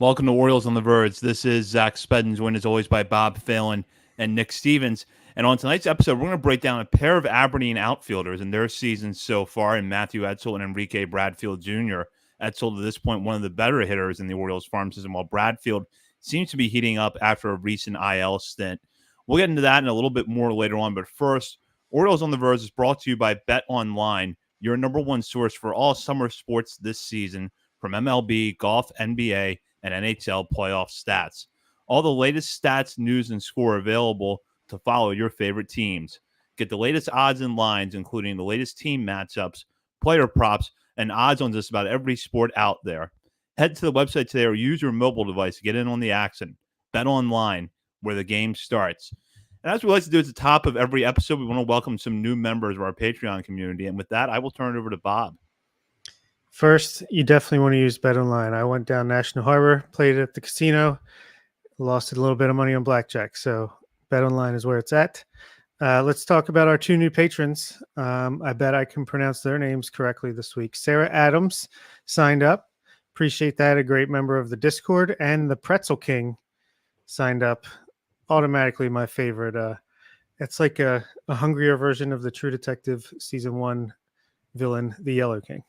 Welcome to Orioles on the Verge. This is Zach Spedden, joined as always by Bob Phelan and Nick Stevens. And on tonight's episode, we're going to break down a pair of Aberdeen outfielders and their seasons so far in Matthew Etzel and Enrique Bradfield Jr. Etzel, to this point, one of the better hitters in the Orioles farm system, while Bradfield seems to be heating up after a recent IL stint. We'll get into that and a little bit more later on. But first, Orioles on the Verge is brought to you by Bet Online, your number one source for all summer sports this season, from MLB, golf, NBA, and NHL playoff stats. All the latest stats, news, and score available to follow your favorite teams. Get the latest odds and lines, including the latest team matchups, player props, and odds on just about every sport out there. Head to the website today or use your mobile device to get in on the action. Bet online, where the game starts. And as we like to do at the top of every episode, we want to welcome some new members of our Patreon community. And with that, I will turn it over to Bob. First, you definitely want to use BetOnline. I went down National Harbor, played at the casino, lost a little bit of money on blackjack. So BetOnline is where it's at. Let's talk about our two new patrons. I bet I can pronounce their names correctly this week. Sarah Adams signed up. Appreciate that. A great member of the Discord. And the Pretzel King signed up. Automatically my favorite. It's like a hungrier version of the True Detective Season 1 villain, the Yellow King.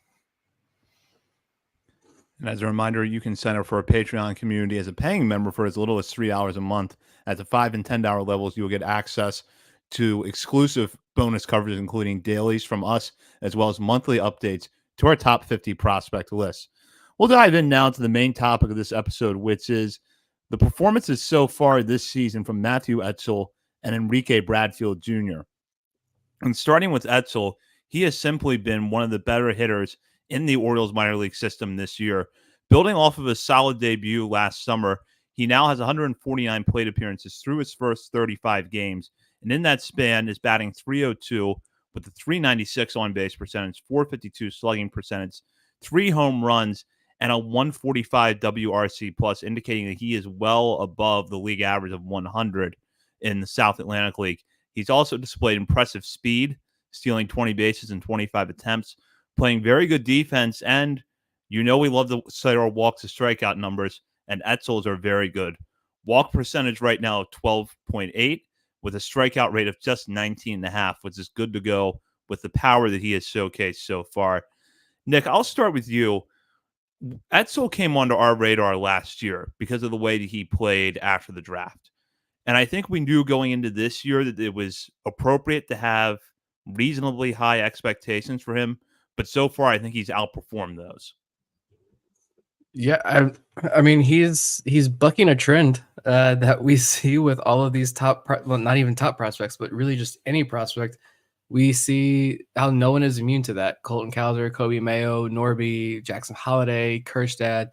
And as a reminder, you can sign up for our Patreon community as a paying member for as little as $3 a month. At the $5 and $10 levels, you will get access to exclusive bonus coverage, including dailies from us, as well as monthly updates to our top 50 prospect list. We'll dive in now to the main topic of this episode, which is the performances so far this season from Matthew Etzel and Enrique Bradfield Jr. And starting with Etzel, he has simply been one of the better hitters in the Orioles minor league system this year. Building off of a solid debut last summer, he now has 149 plate appearances through his first 35 games. And in that span is batting .302 with a .396 on-base percentage, .452 slugging percentage, 3 home runs, and a .145 WRC plus, indicating that he is well above the league average of 100 in the South Atlantic League. He's also displayed impressive speed, stealing 20 bases in 25 attempts, playing very good defense, and we love to cite our walk to strikeout numbers, and Etzel's are very good. Walk percentage right now 12.8 with a strikeout rate of just 19.5, which is good to go with the power that he has showcased so far. Nick, I'll start with you. Etzel came onto our radar last year because of the way that he played after the draft. And I think we knew going into this year that it was appropriate to have reasonably high expectations for him. But so far, I think he's outperformed those. Yeah, I mean, he's bucking a trend that we see with all of these not even top prospects, but really just any prospect. We see how no one is immune to that. Colton Cowser, Kobe Mayo, Norby, Jackson Holliday, Kerstad.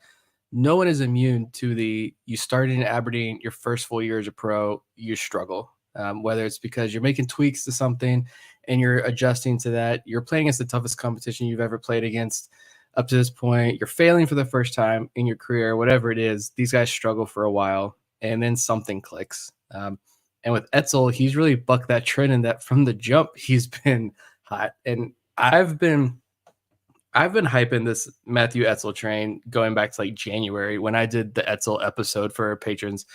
No one is immune to you started in Aberdeen, your first full year as a pro, you struggle. Whether it's because you're making tweaks to something and you're adjusting to that, you're playing against the toughest competition you've ever played against up to this point, you're failing for the first time in your career, whatever it is, these guys struggle for a while and then something clicks. And with Etzel, he's really bucked that trend, and that from the jump, he's been hot. And I've been hyping this Matthew Etzel train going back to like January when I did the Etzel episode for our patrons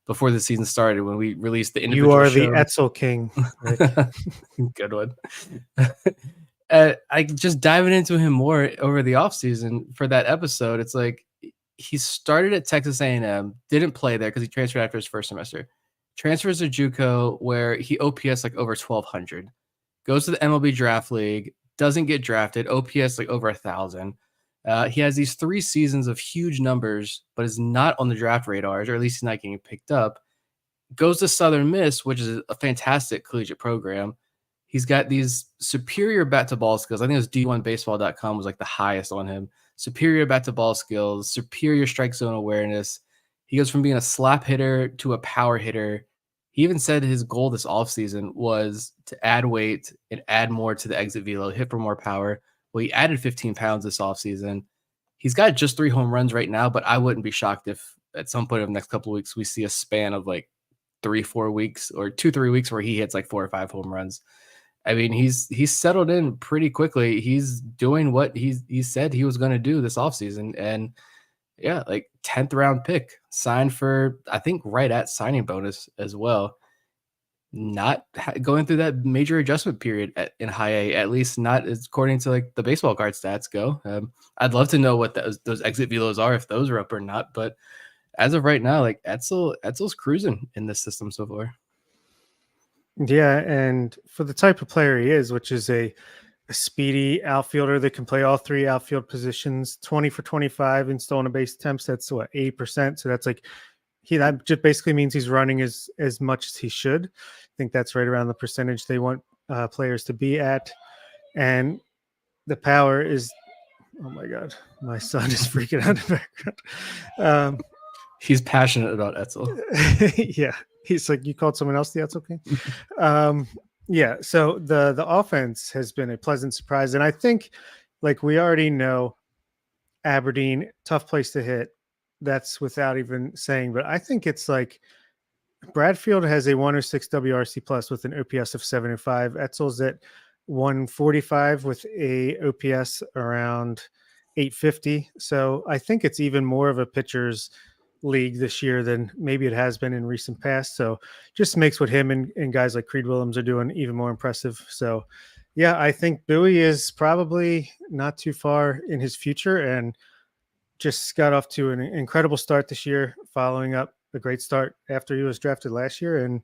before the season started, when we released the individual You are show. the Etzel King. Good one. I just diving into him more over the offseason for that episode. It's like he started at Texas A&M, didn't play there because he transferred after his first semester. Transfers to JUCO, where he OPS like over 1,200. Goes to the MLB Draft League, doesn't get drafted, OPS like over 1,000. He has these 3 seasons of huge numbers, but is not on the draft radars, or at least he's not getting picked up. Goes to Southern Miss, which is a fantastic collegiate program. He's got these superior bat-to-ball skills. I think it was D1Baseball.com was like the highest on him. Superior bat-to-ball skills, superior strike zone awareness. He goes from being a slap hitter to a power hitter. He even said his goal this offseason was to add weight and add more to the exit velo, hit for more power. Well, he added 15 pounds this offseason. He's got just 3 home runs right now, but I wouldn't be shocked if at some point in the next couple of weeks we see a span of like 3-4 weeks or 2-3 weeks where he hits like 4 or 5 home runs. I mean, he's settled in pretty quickly. He's doing what he said he was going to do this offseason, and Yeah, like 10th round pick, signed for I think right at signing bonus as well. Not going through that major adjustment period in high A, at least not as according to like the baseball card stats go. I'd love to know what those exit velos are, if those are up or not. But as of right now, like Etzel's cruising in this system so far. Yeah, and for the type of player he is, which is a speedy outfielder that can play all three outfield positions, 20 for 25 in stolen base attempts. That's what, 8%. So that's like that just basically means he's running as much as he should. I think that's right around the percentage they want players to be at. And the power is, oh my God, my son is freaking out in the background. He's passionate about Etzel. Yeah, he's like, you called someone else the Etzel King? Yeah, so the offense has been a pleasant surprise, and I think, like, we already know Aberdeen, tough place to hit. That's without even saying, but I think it's like Bradfield has a 106 WRC plus with an OPS of 75. Etzel's at 145 with a OPS around 850. So I think it's even more of a pitcher's league this year than maybe it has been in recent past. So just makes what him and guys like Creed Willems are doing even more impressive. So yeah, I think Bowie is probably not too far in his future and just got off to an incredible start this year, following up a great start after he was drafted last year. And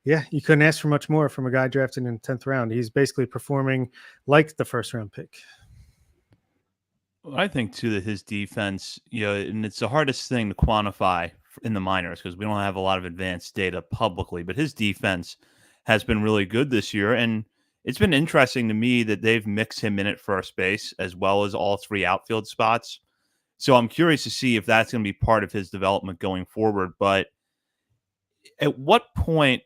yeah, you couldn't ask for much more from a guy drafted in the 10th round. He's basically performing like the first round pick. I think too that his defense, and it's the hardest thing to quantify in the minors because we don't have a lot of advanced data publicly, but his defense has been really good this year. And it's been interesting to me that they've mixed him in at first base as well as all three outfield spots. So I'm curious to see if that's going to be part of his development going forward. But at what point,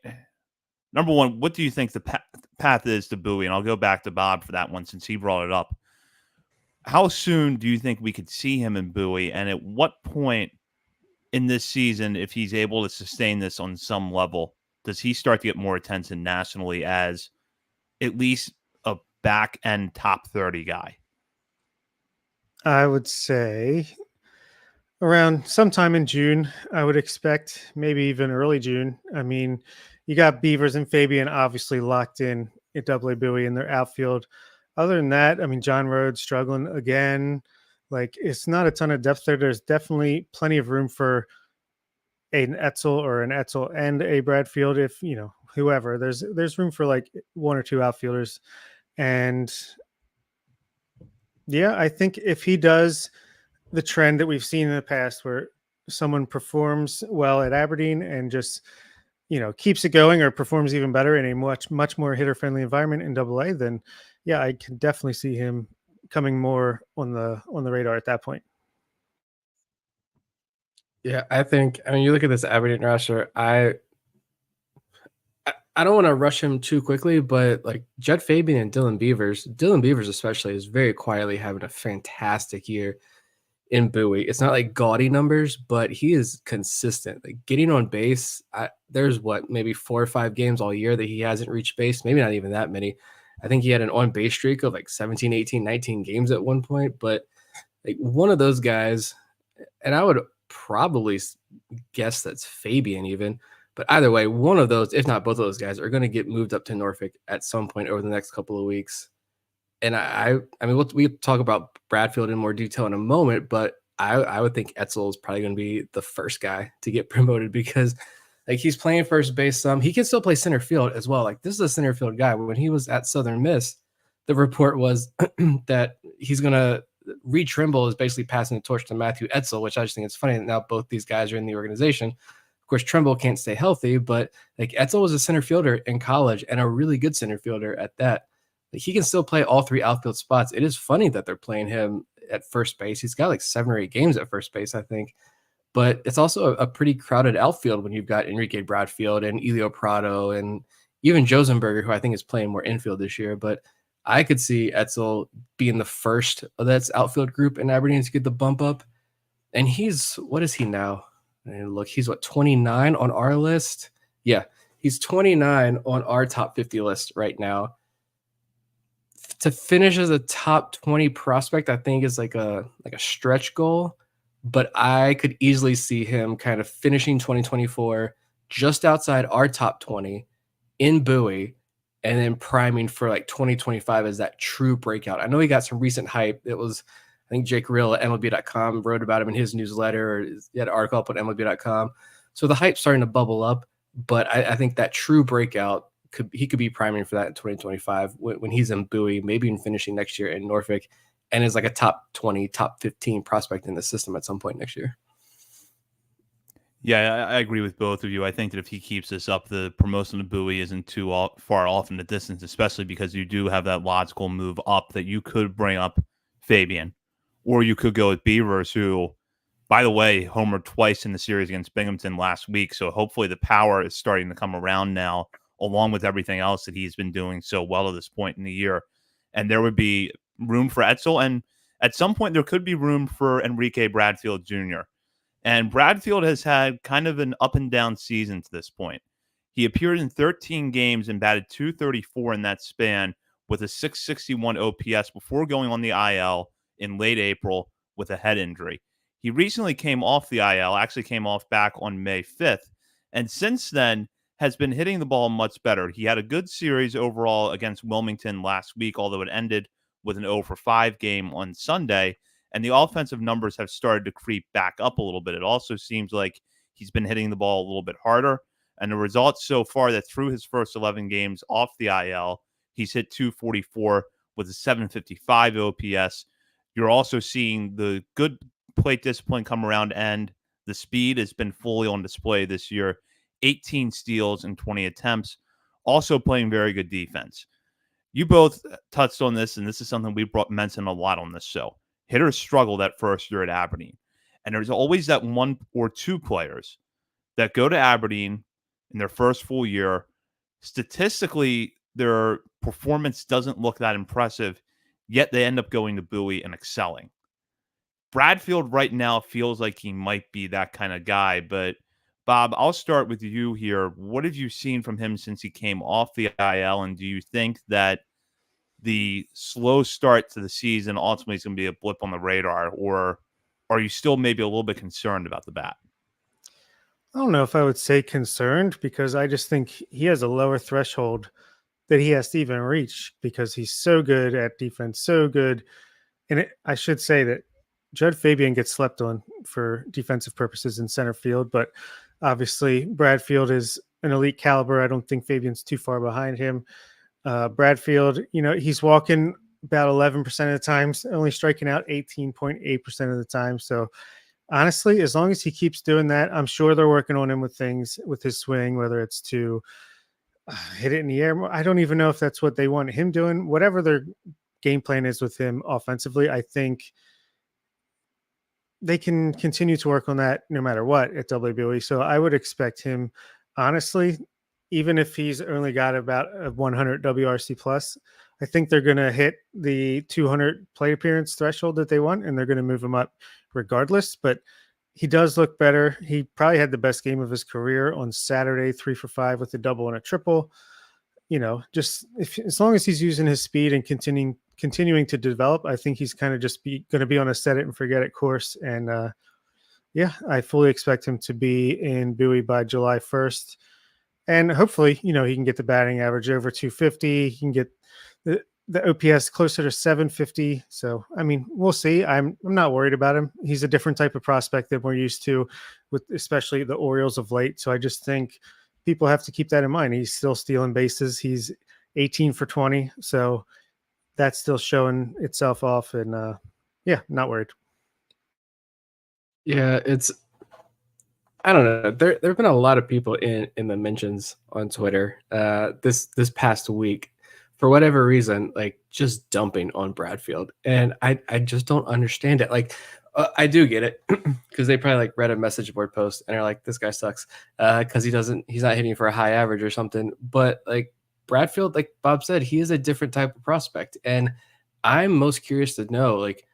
number one, what do you think the path is to Bowie? And I'll go back to Bob for that one since he brought it up. How soon do you think we could see him in Bowie? And at what point in this season, if he's able to sustain this on some level, does he start to get more attention nationally as at least a back end top 30 guy? I would say around sometime in June, I would expect, maybe even early June. I mean, you got Beavers and Fabian obviously locked in at AA Bowie in their outfield. Other than that, I mean, John Rhodes struggling again. Like, it's not a ton of depth there. There's definitely plenty of room for an Etzel and a Bradfield. If whoever, there's room for like one or two outfielders. And yeah, I think if he does the trend that we've seen in the past, where someone performs well at Aberdeen and just keeps it going or performs even better in a much more hitter friendly environment in AA, then yeah, I can definitely see him coming more on the radar at that point. Yeah, I mean, you look at this Aberdeen roster, I don't want to rush him too quickly, but like Jed Fabian and Dylan Beavers especially is very quietly having a fantastic year in Bowie. It's not like gaudy numbers, but he is consistent. Like getting on base, there's maybe 4 or 5 games all year that he hasn't reached base, maybe not even that many. I think he had an on base streak of like 17, 18, 19 games at one point, but like one of those guys, and I would probably guess that's Fabian even. But either way, one of those, if not both of those guys, are going to get moved up to Norfolk at some point over the next couple of weeks. And I mean, we'll talk about Bradfield in more detail in a moment, but I would think Etzel is probably going to be the first guy to get promoted because like he's playing first base some. He can still play center field as well. Like this is a center field guy. When he was at Southern Miss, the report was that he's going to Reed Trimble is basically passing the torch to Matthew Etzel, which I just think it's funny that now both these guys are in the organization. Of course, Trimble can't stay healthy, but like Etzel was a center fielder in college and a really good center fielder at that. Like, he can still play all three outfield spots. It is funny that they're playing him at first base. He's got like 7 or 8 games at first base, I think. But it's also a pretty crowded outfield when you've got Enrique Bradfield and Elio Prado and even Josenberger, who I think is playing more infield this year. But I could see Etzel being the first of that outfield group in Aberdeen to get the bump up. And what is he now? And look, he's 29 on our list. Yeah, he's 29 on our top 50 list right now. To finish as a top 20 prospect, I think is like a stretch goal. but I could easily see him kind of finishing 2024 just outside our top 20 in Bowie, and then priming for like 2025 as that true breakout. I know he got some recent hype. It was, I think Jake Reel at MLB.com wrote about him in his newsletter, or he had an article up on MLB.com. So the hype's starting to bubble up, but I think that true breakout he could be priming for that in 2025 when he's in Bowie, maybe even finishing next year in Norfolk, and is like a top 20, top 15 prospect in the system at some point next year. Yeah, I agree with both of you. I think that if he keeps this up, the promotion to Bowie isn't too far off in the distance, especially because you do have that logical move up that you could bring up Fabian, or you could go with Beavers, who, by the way, homered twice in the series against Binghamton last week. So hopefully the power is starting to come around now, along with everything else that he's been doing so well at this point in the year. And there would be room for Etzel, and at some point there could be room for Enrique Bradfield Jr. And Bradfield has had kind of an up and down season to this point. He appeared in 13 games and batted .234 in that span with a .661 OPS before going on the IL in late April with a head injury. He recently came off the IL, actually came off back on May 5th, and since then has been hitting the ball much better. He had a good series overall against Wilmington last week, although it ended with an 0 for 5 game on Sunday. And the offensive numbers have started to creep back up a little bit. It also seems like he's been hitting the ball a little bit harder. And the results so far that through his first 11 games off the IL, he's hit .244 with a .755 OPS. You're also seeing the good plate discipline come around, and the speed has been fully on display this year. 18 steals and 20 attempts. Also playing very good defense. You both touched on this, and this is something we mentioned a lot on this show. Hitters struggle that first year at Aberdeen. And there's always that one or two players that go to Aberdeen in their first full year. Statistically, their performance doesn't look that impressive, yet they end up going to Bowie and excelling. Bradfield right now feels like he might be that kind of guy, but Bob, I'll start with you here. What have you seen from him since he came off the IL, and do you think that the slow start to the season ultimately is going to be a blip on the radar, or are you still maybe a little bit concerned about the bat? I don't know if I would say concerned, because I just think he has a lower threshold that he has to even reach, because he's so good at defense, so good. And I should say that Judd Fabian gets slept on for defensive purposes in center field, but obviously Bradfield is an elite caliber. I don't think Fabian's too far behind him. Bradfield, he's walking about 11% of the times, only striking out 18.8% of the time. So honestly, as long as he keeps doing that, I'm sure they're working on him with things with his swing, whether it's to hit it in the air. I don't even know if that's what they want him doing. Whatever their game plan is with him offensively, I think they can continue to work on that no matter what at WBOE. So I would expect him, honestly, even if he's only got about a 100 WRC plus, I think they're going to hit the 200 plate appearance threshold that they want, and they're going to move him up regardless. But he does look better. He probably had the best game of his career on Saturday, 3 for 5 with a double and a triple. Just as long as he's using his speed and continuing to develop, I think he's kind of just going to be on a set it and forget it course. And I fully expect him to be in Bowie by July 1st. And hopefully, he can get the batting average over 250. He can get the OPS closer to 750. So, I mean, we'll see. I'm not worried about him. He's a different type of prospect than we're used to with especially the Orioles of late. So I just think people have to keep that in mind. He's still stealing bases. He's 18 for 20. So that's still showing itself off. And not worried. Yeah, I don't know. There have been a lot of people in the mentions on Twitter this past week, for whatever reason, like just dumping on Bradfield, and I just don't understand it. Like I do get it, because they probably like read a message board post and are like, this guy sucks because he's not hitting for a high average or something. But like Bradfield, like Bob said, he is a different type of prospect, and I'm most curious to know, like,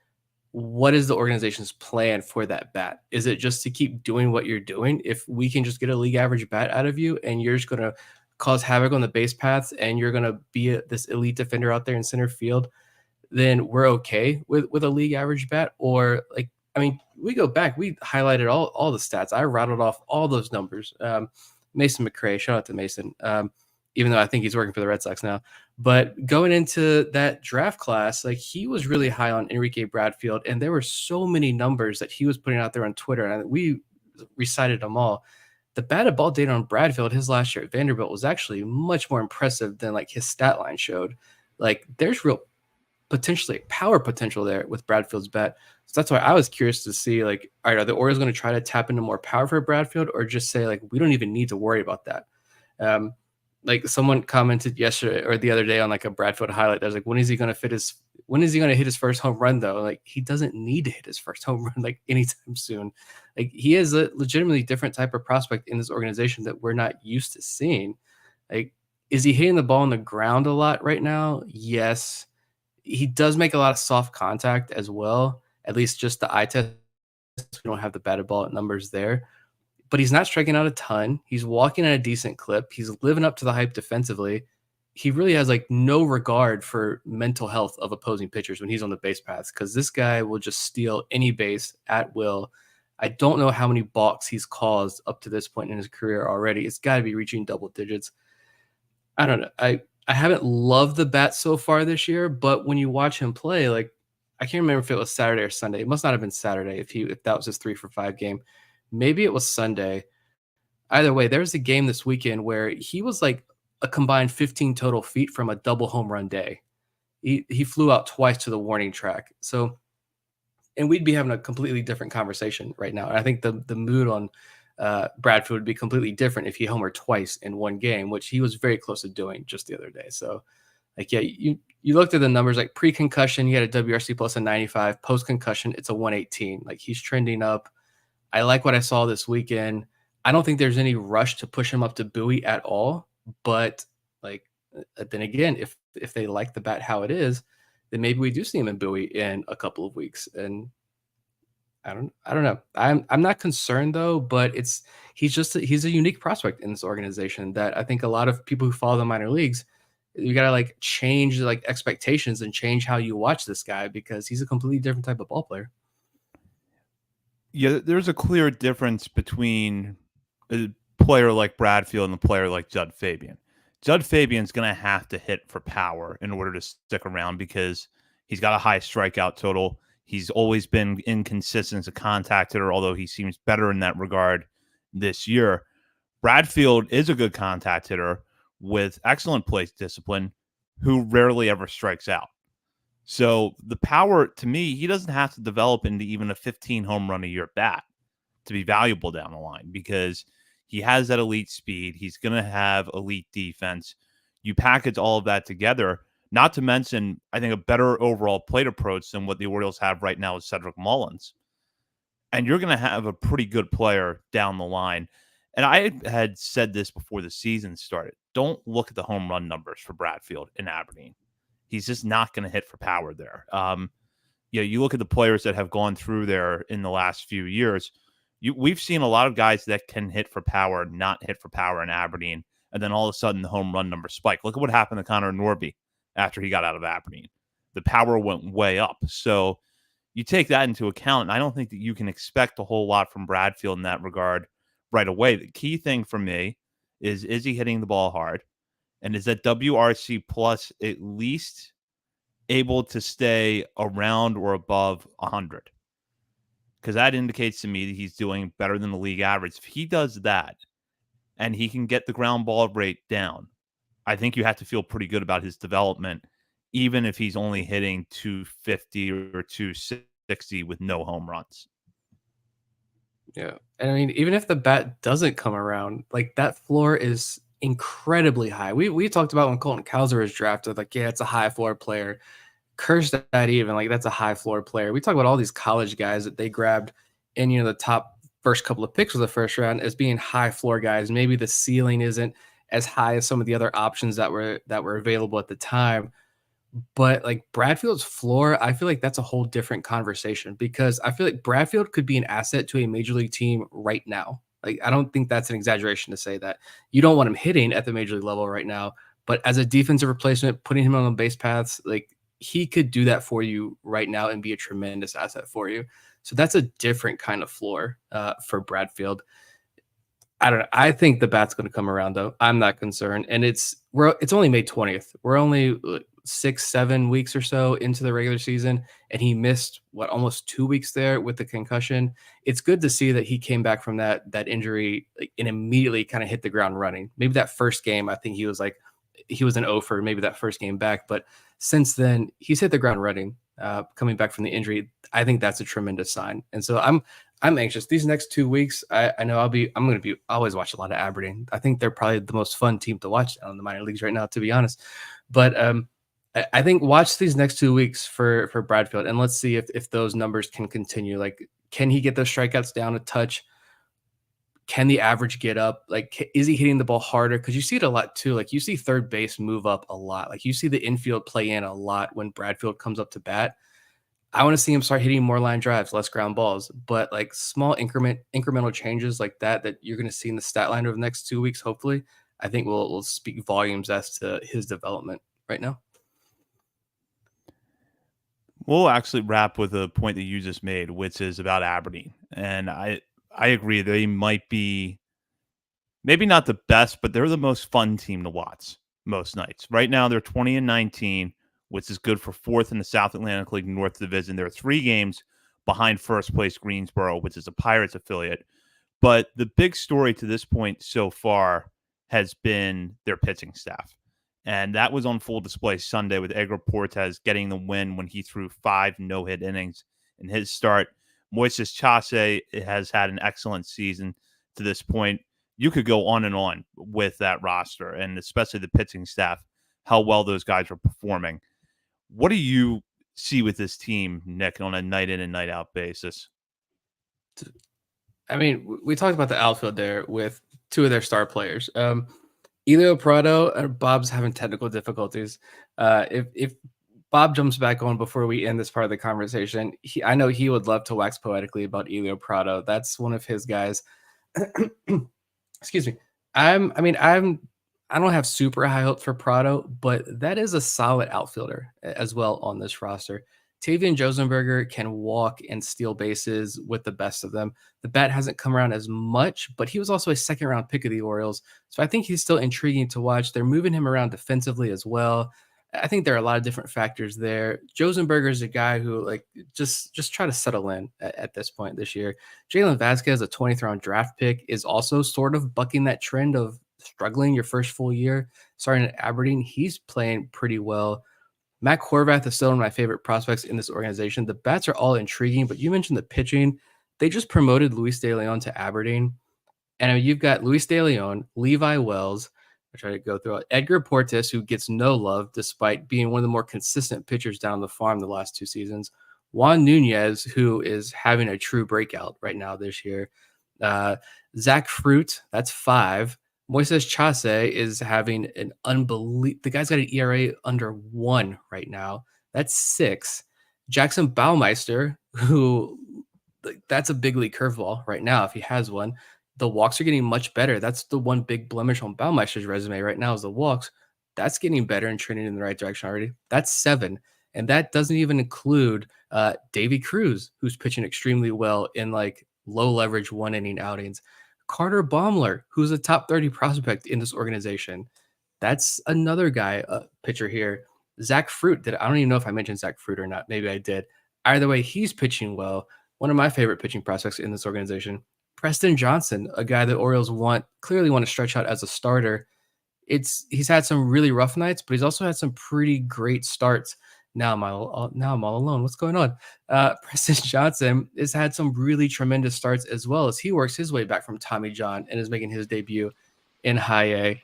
what is the organization's plan for that bat? Is it just to keep doing what you're doing? If we can just get a league average bat out of you, and you're just going to cause havoc on the base paths, and you're going to be this elite defender out there in center field, then we're okay with a league average bat. Or like, I mean, we go back, we highlighted all the stats. I rattled off all those numbers. Mason McRae, shout out to Mason, even though I think he's working for the Red Sox now. But going into that draft class, like he was really high on Enrique Bradfield, and there were so many numbers that he was putting out there on Twitter, and we recited them all. The batted ball data on Bradfield his last year at Vanderbilt was actually much more impressive than like his stat line showed. Like there's real potentially power potential there with Bradfield's bat. So that's why I was curious to see, like, all right, are the Orioles going to try to tap into more power for Bradfield, or just say like we don't even need to worry about that? Like someone commented yesterday or the other day on like a Bradfield highlight. There's like, when is he going to hit his first home run though? Like he doesn't need to hit his first home run like anytime soon. Like he is a legitimately different type of prospect in this organization that we're not used to seeing. Like, is he hitting the ball on the ground a lot right now? Yes. He does make a lot of soft contact as well. At least just the eye test. We don't have the batted ball numbers there. But he's not striking out a ton. He's walking at a decent clip. He's living up to the hype defensively. He really has like no regard for mental health of opposing pitchers when he's on the base paths, because this guy will just steal any base at will. I don't know how many balks he's caused up to this point in his career already. It's got to be reaching double digits. I don't know. I haven't loved the bat so far this year, but when you watch him play, like I can't remember if it was Saturday or Sunday. It must not have been Saturday if that was his 3-for-5 game. Maybe it was Sunday. Either way, there's a game this weekend where he was like a combined 15 total feet from a double home run day. He flew out twice to the warning track. So, and we'd be having a completely different conversation right now. And I think the mood on Bradfield would be completely different if he homered twice in one game, which he was very close to doing just the other day. So, like, yeah, you looked at the numbers, like pre-concussion, he had a WRC plus a 95. Post-concussion, it's a 118. Like, he's trending up. I like what I saw this weekend. I don't think there's any rush to push him up to Bowie at all. But, like, then again, if they like the bat how it is, then maybe we do see him in Bowie in a couple of weeks. And I don't know. I'm not concerned though, but he's a unique prospect in this organization that I think a lot of people who follow the minor leagues, you gotta like change like expectations and change how you watch this guy, because he's a completely different type of ball player. Yeah, there's a clear difference between a player like Bradfield and a player like Judd Fabian. Judd Fabian's going to have to hit for power in order to stick around because he's got a high strikeout total. He's always been inconsistent as a contact hitter, although he seems better in that regard this year. Bradfield is a good contact hitter with excellent plate discipline who rarely ever strikes out. So the power, to me, he doesn't have to develop into even a 15 home run a year bat to be valuable down the line, because he has that elite speed. He's going to have elite defense. You package all of that together, not to mention, I think, a better overall plate approach than what the Orioles have right now with Cedric Mullins. And you're going to have a pretty good player down the line. And I had said this before the season started. Don't look at the home run numbers for Bradfield in Aberdeen. He's just not going to hit for power there. You look at the players that have gone through there in the last few years. We've seen a lot of guys that can hit for power, not hit for power in Aberdeen, and then all of a sudden the home run numbers spike. Look at what happened to Connor Norby after he got out of Aberdeen. The power went way up. So you take that into account, and I don't think that you can expect a whole lot from Bradfield in that regard right away. The key thing for me is he hitting the ball hard? And is that WRC plus at least able to stay around or above 100? Because that indicates to me that he's doing better than the league average. If he does that and he can get the ground ball rate down, I think you have to feel pretty good about his development, even if he's only hitting 250 or 260 with no home runs. Yeah. And I mean, even if the bat doesn't come around, like that floor is incredibly high. We talked about when Colton Cowser was drafted, like, yeah, it's a high floor player. Curse that even, like, that's a high floor player. We talk about all these college guys that they grabbed in, the top first couple of picks of the first round as being high floor guys. Maybe the ceiling isn't as high as some of the other options that were available at the time. But like Bradfield's floor, I feel like that's a whole different conversation, because I feel like Bradfield could be an asset to a major league team right now. Like, I don't think that's an exaggeration to say that. You don't want him hitting at the major league level right now, but as a defensive replacement, putting him on the base paths, like he could do that for you right now and be a tremendous asset for you. So that's a different kind of floor for Bradfield. I don't know. I think the bat's going to come around though. I'm not concerned, and it's only May 20th. We're only 6-7 weeks or so into the regular season, and he missed almost 2 weeks there with the concussion. It's good to see that he came back from that injury and immediately kind of hit the ground running. Maybe that first game, I think he was an O for maybe that first game back, but since then he's hit the ground running. Coming back from the injury, I think that's a tremendous sign, and so I'm anxious. These next 2 weeks, I know I'm going to always watch a lot of Aberdeen. I think they're probably the most fun team to watch on the minor leagues right now, to be honest. But I think watch these next 2 weeks for Bradfield, and let's see if those numbers can continue. Like, can he get those strikeouts down a touch? Can the average get up? Like, is he hitting the ball harder? Because you see it a lot too. Like, you see third base move up a lot. Like, you see the infield play in a lot when Bradfield comes up to bat. I want to see him start hitting more line drives, less ground balls, but like small incremental changes like that you're going to see in the stat line over the next 2 weeks, hopefully, I think will speak volumes as to his development right now. We'll actually wrap with a point that you just made, which is about Aberdeen. And I agree, they might be maybe not the best, but they're the most fun team to watch most nights. Right now, they're 20-19, which is good for fourth in the South Atlantic League North Division. They're 3 games behind first place Greensboro, which is a Pirates affiliate. But the big story to this point so far has been their pitching staff. And that was on full display Sunday with Edgar Portes getting the win when he threw 5 no-hit innings in his start. Moises Chase has had an excellent season to this point. You could go on and on with that roster, and especially the pitching staff, how well those guys are performing. What do you see with this team, Nick, on a night in and night out basis? I mean, we talked about the outfield there with 2 of their star players. Elio Prado, Bob's having technical difficulties. If Bob jumps back on before we end this part of the conversation, I know he would love to wax poetically about Elio Prado. That's one of his guys. Excuse me. I don't have super high hopes for Prado, but that is a solid outfielder as well on this roster. Tavian Josenberger can walk and steal bases with the best of them. The bat hasn't come around as much, but he was also a second-round pick of the Orioles, so I think he's still intriguing to watch. They're moving him around defensively as well. I think there are a lot of different factors there. Josenberger is a guy who just try to settle in at this point this year. Jalen Vasquez, a 20th round draft pick, is also sort of bucking that trend of struggling your first full year. Starting at Aberdeen, he's playing pretty well. Matt Horvath is still one of my favorite prospects in this organization. The bats are all intriguing, but you mentioned the pitching. They just promoted Luis De Leon to Aberdeen. And you've got Luis De Leon, Levi Wells, I try to go through it, Edgar Portes, who gets no love despite being one of the more consistent pitchers down the farm the last 2 seasons. Juan Nunez, who is having a true breakout right now this year. Zach Fruit, that's 5. Moises Chase is having an unbelievable. The guy's got an ERA under 1 right now. That's 6. Jackson Baumeister, who that's a big league curveball right now if he has one. The walks are getting much better. That's the one big blemish on Baumeister's resume right now is the walks. That's getting better and trending in the right direction already. That's 7. And that doesn't even include Davy Cruz, who's pitching extremely well in low leverage 1 inning outings. Carter Baumler, who's a top 30 prospect in this organization. That's another guy, pitcher here. Zach Fruit, I don't even know if I mentioned Zach Fruit or not. Maybe I did. Either way, he's pitching well. One of my favorite pitching prospects in this organization. Preston Johnson, a guy the Orioles clearly want to stretch out as a starter. He's had some really rough nights, but he's also had some pretty great starts. Now I'm all alone. What's going on? Preston Johnson has had some really tremendous starts as well as he works his way back from Tommy John and is making his debut in high A.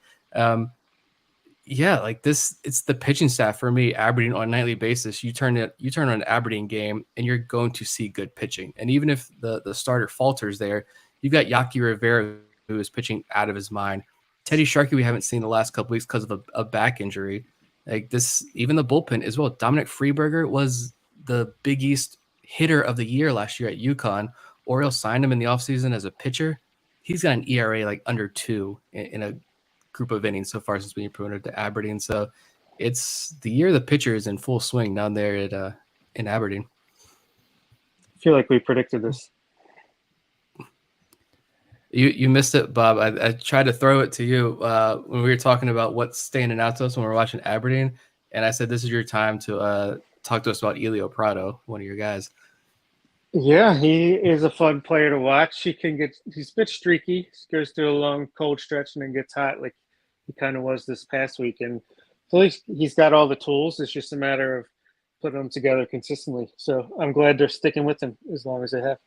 It's the pitching staff for me. Aberdeen on a nightly basis. You turn on an Aberdeen game and you're going to see good pitching. And even if the starter falters there, you've got Yaki Rivera who is pitching out of his mind. Teddy Sharkey we haven't seen the last couple weeks because of a back injury. Even the bullpen as well. Dominic Freeberger was the Big East hitter of the year last year at UConn. Orioles signed him in the offseason as a pitcher. He's got an ERA under 2 in a group of innings so far since being promoted to Aberdeen. So it's the year the pitcher is in full swing down there in Aberdeen. feel like we predicted this. You missed it, Bob. I tried to throw it to you when we were talking about what's standing out to us when we're watching Aberdeen, and I said this is your time to talk to us about Elio Prado, one of your guys. Yeah, he is a fun player to watch. He's a bit streaky, goes through a long cold stretch and then gets hot like he kind of was this past week. And so he's got all the tools. It's just a matter of putting them together consistently. So I'm glad they're sticking with him as long as they have.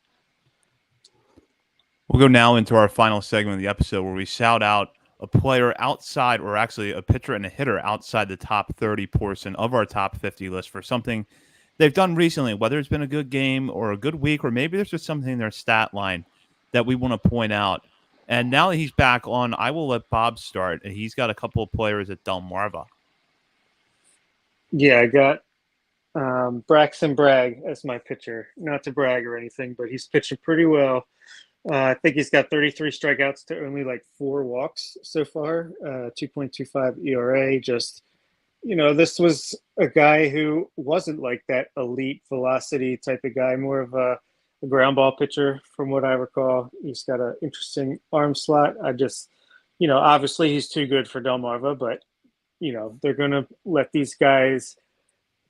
We'll go now into our final segment of the episode where we shout out a player outside, or actually a pitcher and a hitter outside the top 30 portion of our top 50 list for something they've done recently, whether it's been a good game or a good week, or maybe there's just something in their stat line that we want to point out. And now that he's back on, I will let Bob start. And he's got a couple of players at Delmarva. Yeah, I got Braxton Bragg as my pitcher. Not to brag or anything, but he's pitching pretty well. I think he's got 33 strikeouts to only like 4 walks so far, 2.25 ERA. Just, this was a guy who wasn't like that elite velocity type of guy, more of a ground ball pitcher from what I recall. He's got an interesting arm slot. Obviously he's too good for Delmarva, but, they're going to let these guys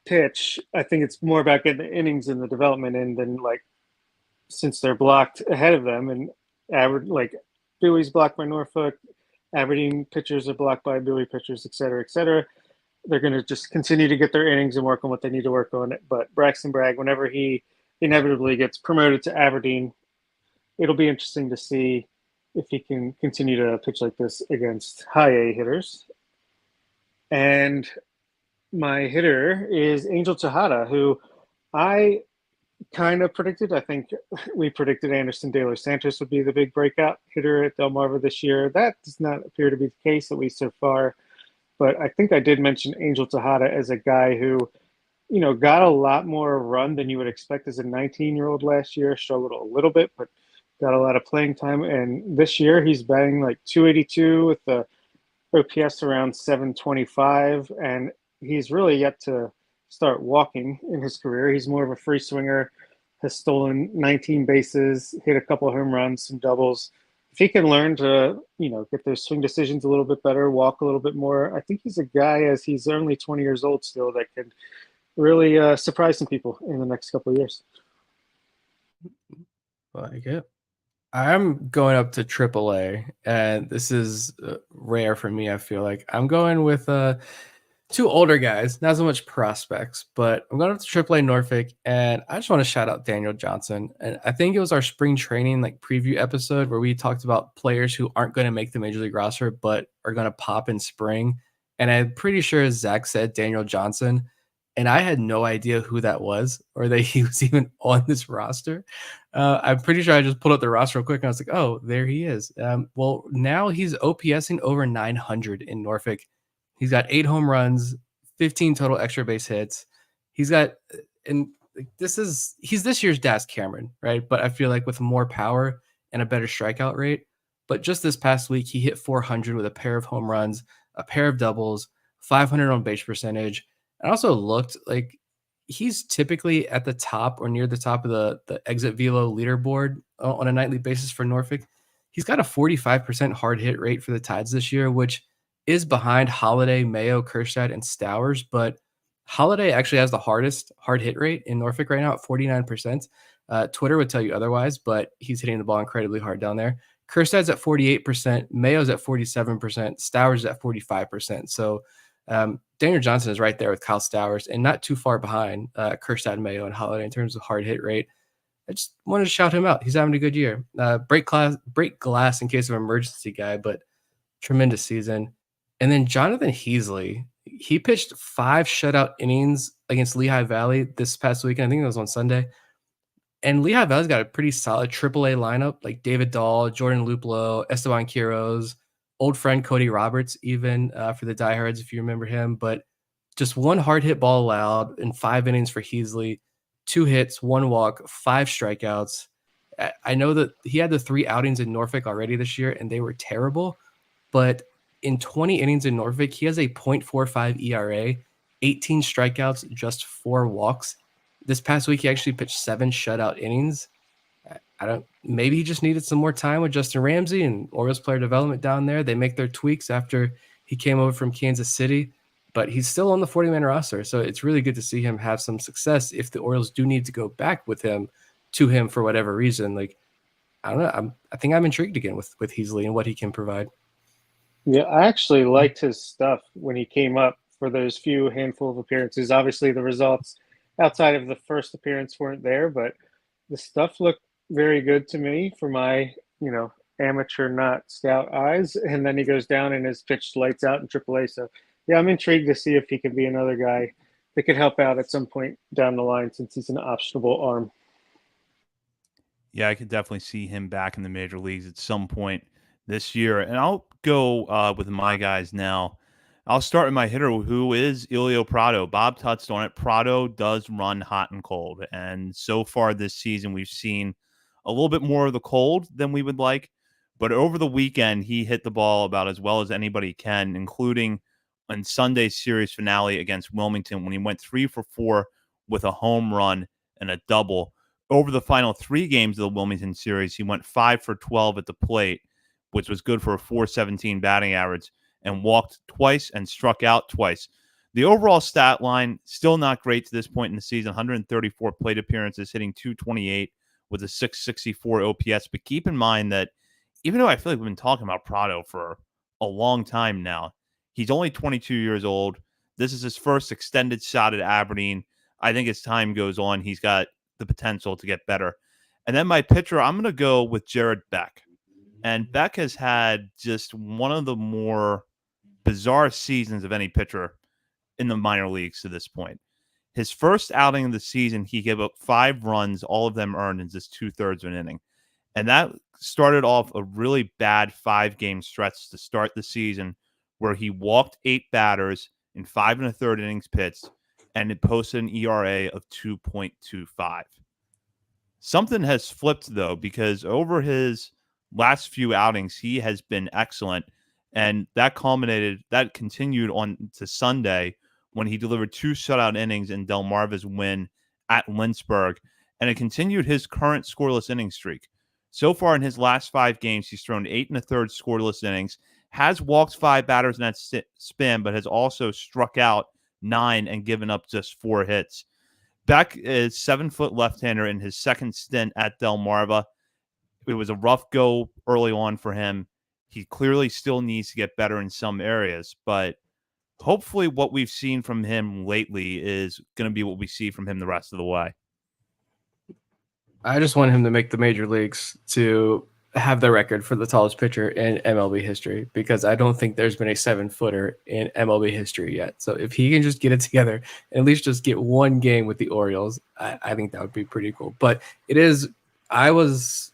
pitch. I think it's more about getting the innings in the development end than like, since they're blocked ahead of them, and Bowie's blocked by Norfolk, Aberdeen pitchers are blocked by Bowie pitchers, et cetera, et cetera. They're going to just continue to get their innings and work on what they need to work on. But Braxton Bragg, whenever he inevitably gets promoted to Aberdeen, it'll be interesting to see if he can continue to pitch like this against high A hitters. And my hitter is Angel Tejada, who I kind of predicted. I think we predicted Anderson De Los Santos would be the big breakout hitter at Delmarva this year. That does not appear to be the case, at least so far. But I think I did mention Angel Tejada as a guy who, got a lot more run than you would expect as a 19-year-old last year. Struggled a little bit, but got a lot of playing time. And this year he's batting like 282 with the OPS around 725. And he's really yet to start walking in his career. He's more of a free swinger, has stolen 19 bases, hit a couple of home runs, some doubles. If he can learn to, get those swing decisions a little bit better, walk a little bit more, I think he's a guy, as he's only 20 years old still, that could really surprise some people in the next couple of years. Like it. I'm going up to AAA, and this is rare for me. I feel like I'm going with 2 older guys, not so much prospects, but I'm going up to AAA Norfolk, and I just want to shout out Daniel Johnson. And I think it was our spring training preview episode where we talked about players who aren't going to make the major league roster but are going to pop in spring. And I'm pretty sure Zach said Daniel Johnson, and I had no idea who that was or that he was even on this roster. I'm pretty sure I just pulled up the roster real quick, and I was like, oh, there he is. Well, now he's OPSing over 900 in Norfolk. He's got 8 home runs, 15 total extra base hits. He's got, and he's this year's Das Cameron, right? But I feel like with more power and a better strikeout rate. But just this past week, he hit 400 with a pair of home runs, a pair of doubles, 500 on base percentage. And also looked like he's typically at the top or near the top of the exit velo leaderboard on a nightly basis for Norfolk. He's got a 45% hard hit rate for the Tides this year, which is behind Holiday, Mayo, Kerstad, and Stowers, but Holiday actually has the hardest hard hit rate in Norfolk right now at 49%. Twitter would tell you otherwise, but he's hitting the ball incredibly hard down there. Kerstad's at 48%, Mayo's at 47%, Stowers is at 45%. So Daniel Johnson is right there with Kyle Stowers and not too far behind Kerstad, Mayo, and Holiday in terms of hard hit rate. I just wanted to shout him out. He's having a good year. Break glass in case of emergency guy, but tremendous season. And then Jonathan Heasley, he pitched 5 shutout innings against Lehigh Valley this past weekend. I think it was on Sunday. And Lehigh Valley's got a pretty solid AAA lineup, like David Dahl, Jordan Luplo, Esteban Quiroz, old friend Cody Roberts, even for the diehards, if you remember him. But just 1 hard hit ball allowed in 5 innings for Heasley, 2 hits, 1 walk, 5 strikeouts. I know that he had the 3 outings in Norfolk already this year, and they were terrible. But in 20 innings in Norfolk, he has a .45 ERA, 18 strikeouts, just 4 walks. this past week he actually pitched 7 shutout innings. Maybe he just needed some more time with Justin Ramsey and Orioles player development down there. They make their tweaks after he came over from Kansas City, but he's still on the 40-man roster. So it's really good to see him have some success if the Orioles do need to go back with him to him for whatever reason. Like, I don't know. I think I'm intrigued again with Heasley and what he can provide. Yeah, I actually liked his stuff when he came up for those few handful of appearances. Obviously, the results outside of the first appearance weren't there, but the stuff looked very good to me for my, amateur, not scout eyes. And then he goes down and is pitched lights out in AAA. So, yeah, I'm intrigued to see if he could be another guy that could help out at some point down the line since he's an optionable arm. Yeah, I could definitely see him back in the major leagues at some point this year. And I'll go with my guys now. I'll start with my hitter, who is Elio Prado. Bob touched on it. Prado does run hot and cold. And so far this season, we've seen a little bit more of the cold than we would like. But over the weekend, he hit the ball about as well as anybody can, including on Sunday's series finale against Wilmington when he went 3 for 4 with a home run and a double. Over the final 3 games of the Wilmington series, he went 5 for 12 at the plate, which was good for a .417 batting average, and walked twice and struck out twice. The overall stat line, still not great to this point in the season. 134 plate appearances, hitting .228 with a .664 OPS. But keep in mind that even though I feel like we've been talking about Prado for a long time now, he's only 22 years old. This is his first extended shot at Aberdeen. I think as time goes on, he's got the potential to get better. And then my pitcher, I'm going to go with Jared Beck. And Beck has had just one of the more bizarre seasons of any pitcher in the minor leagues to this point. His first outing of the season, he gave up 5 runs, all of them earned in just 2/3 of an inning. And that started off a really bad 5-game stretch to start the season where he walked 8 batters in 5 1/3 innings pitched, and it posted an ERA of 2.25. Something has flipped, though, because over his last few outings, he has been excellent. And that continued on to Sunday when he delivered 2 shutout innings in Delmarva's win at Lynchburg. And it continued his current scoreless inning streak. So far in his last 5 games, he's thrown 8 1/3 scoreless innings, has walked 5 batters in that span, but has also struck out 9 and given up just 4 hits. Beck is 7-foot left-hander in his second stint at Delmarva. It was a rough go early on for him. He clearly still needs to get better in some areas, but hopefully what we've seen from him lately is going to be what we see from him the rest of the way. I just want him to make the major leagues to have the record for the tallest pitcher in MLB history, because I don't think there's been a 7-footer in MLB history yet. So if he can just get it together and at least just get one game with the Orioles, I think that would be pretty cool. But I was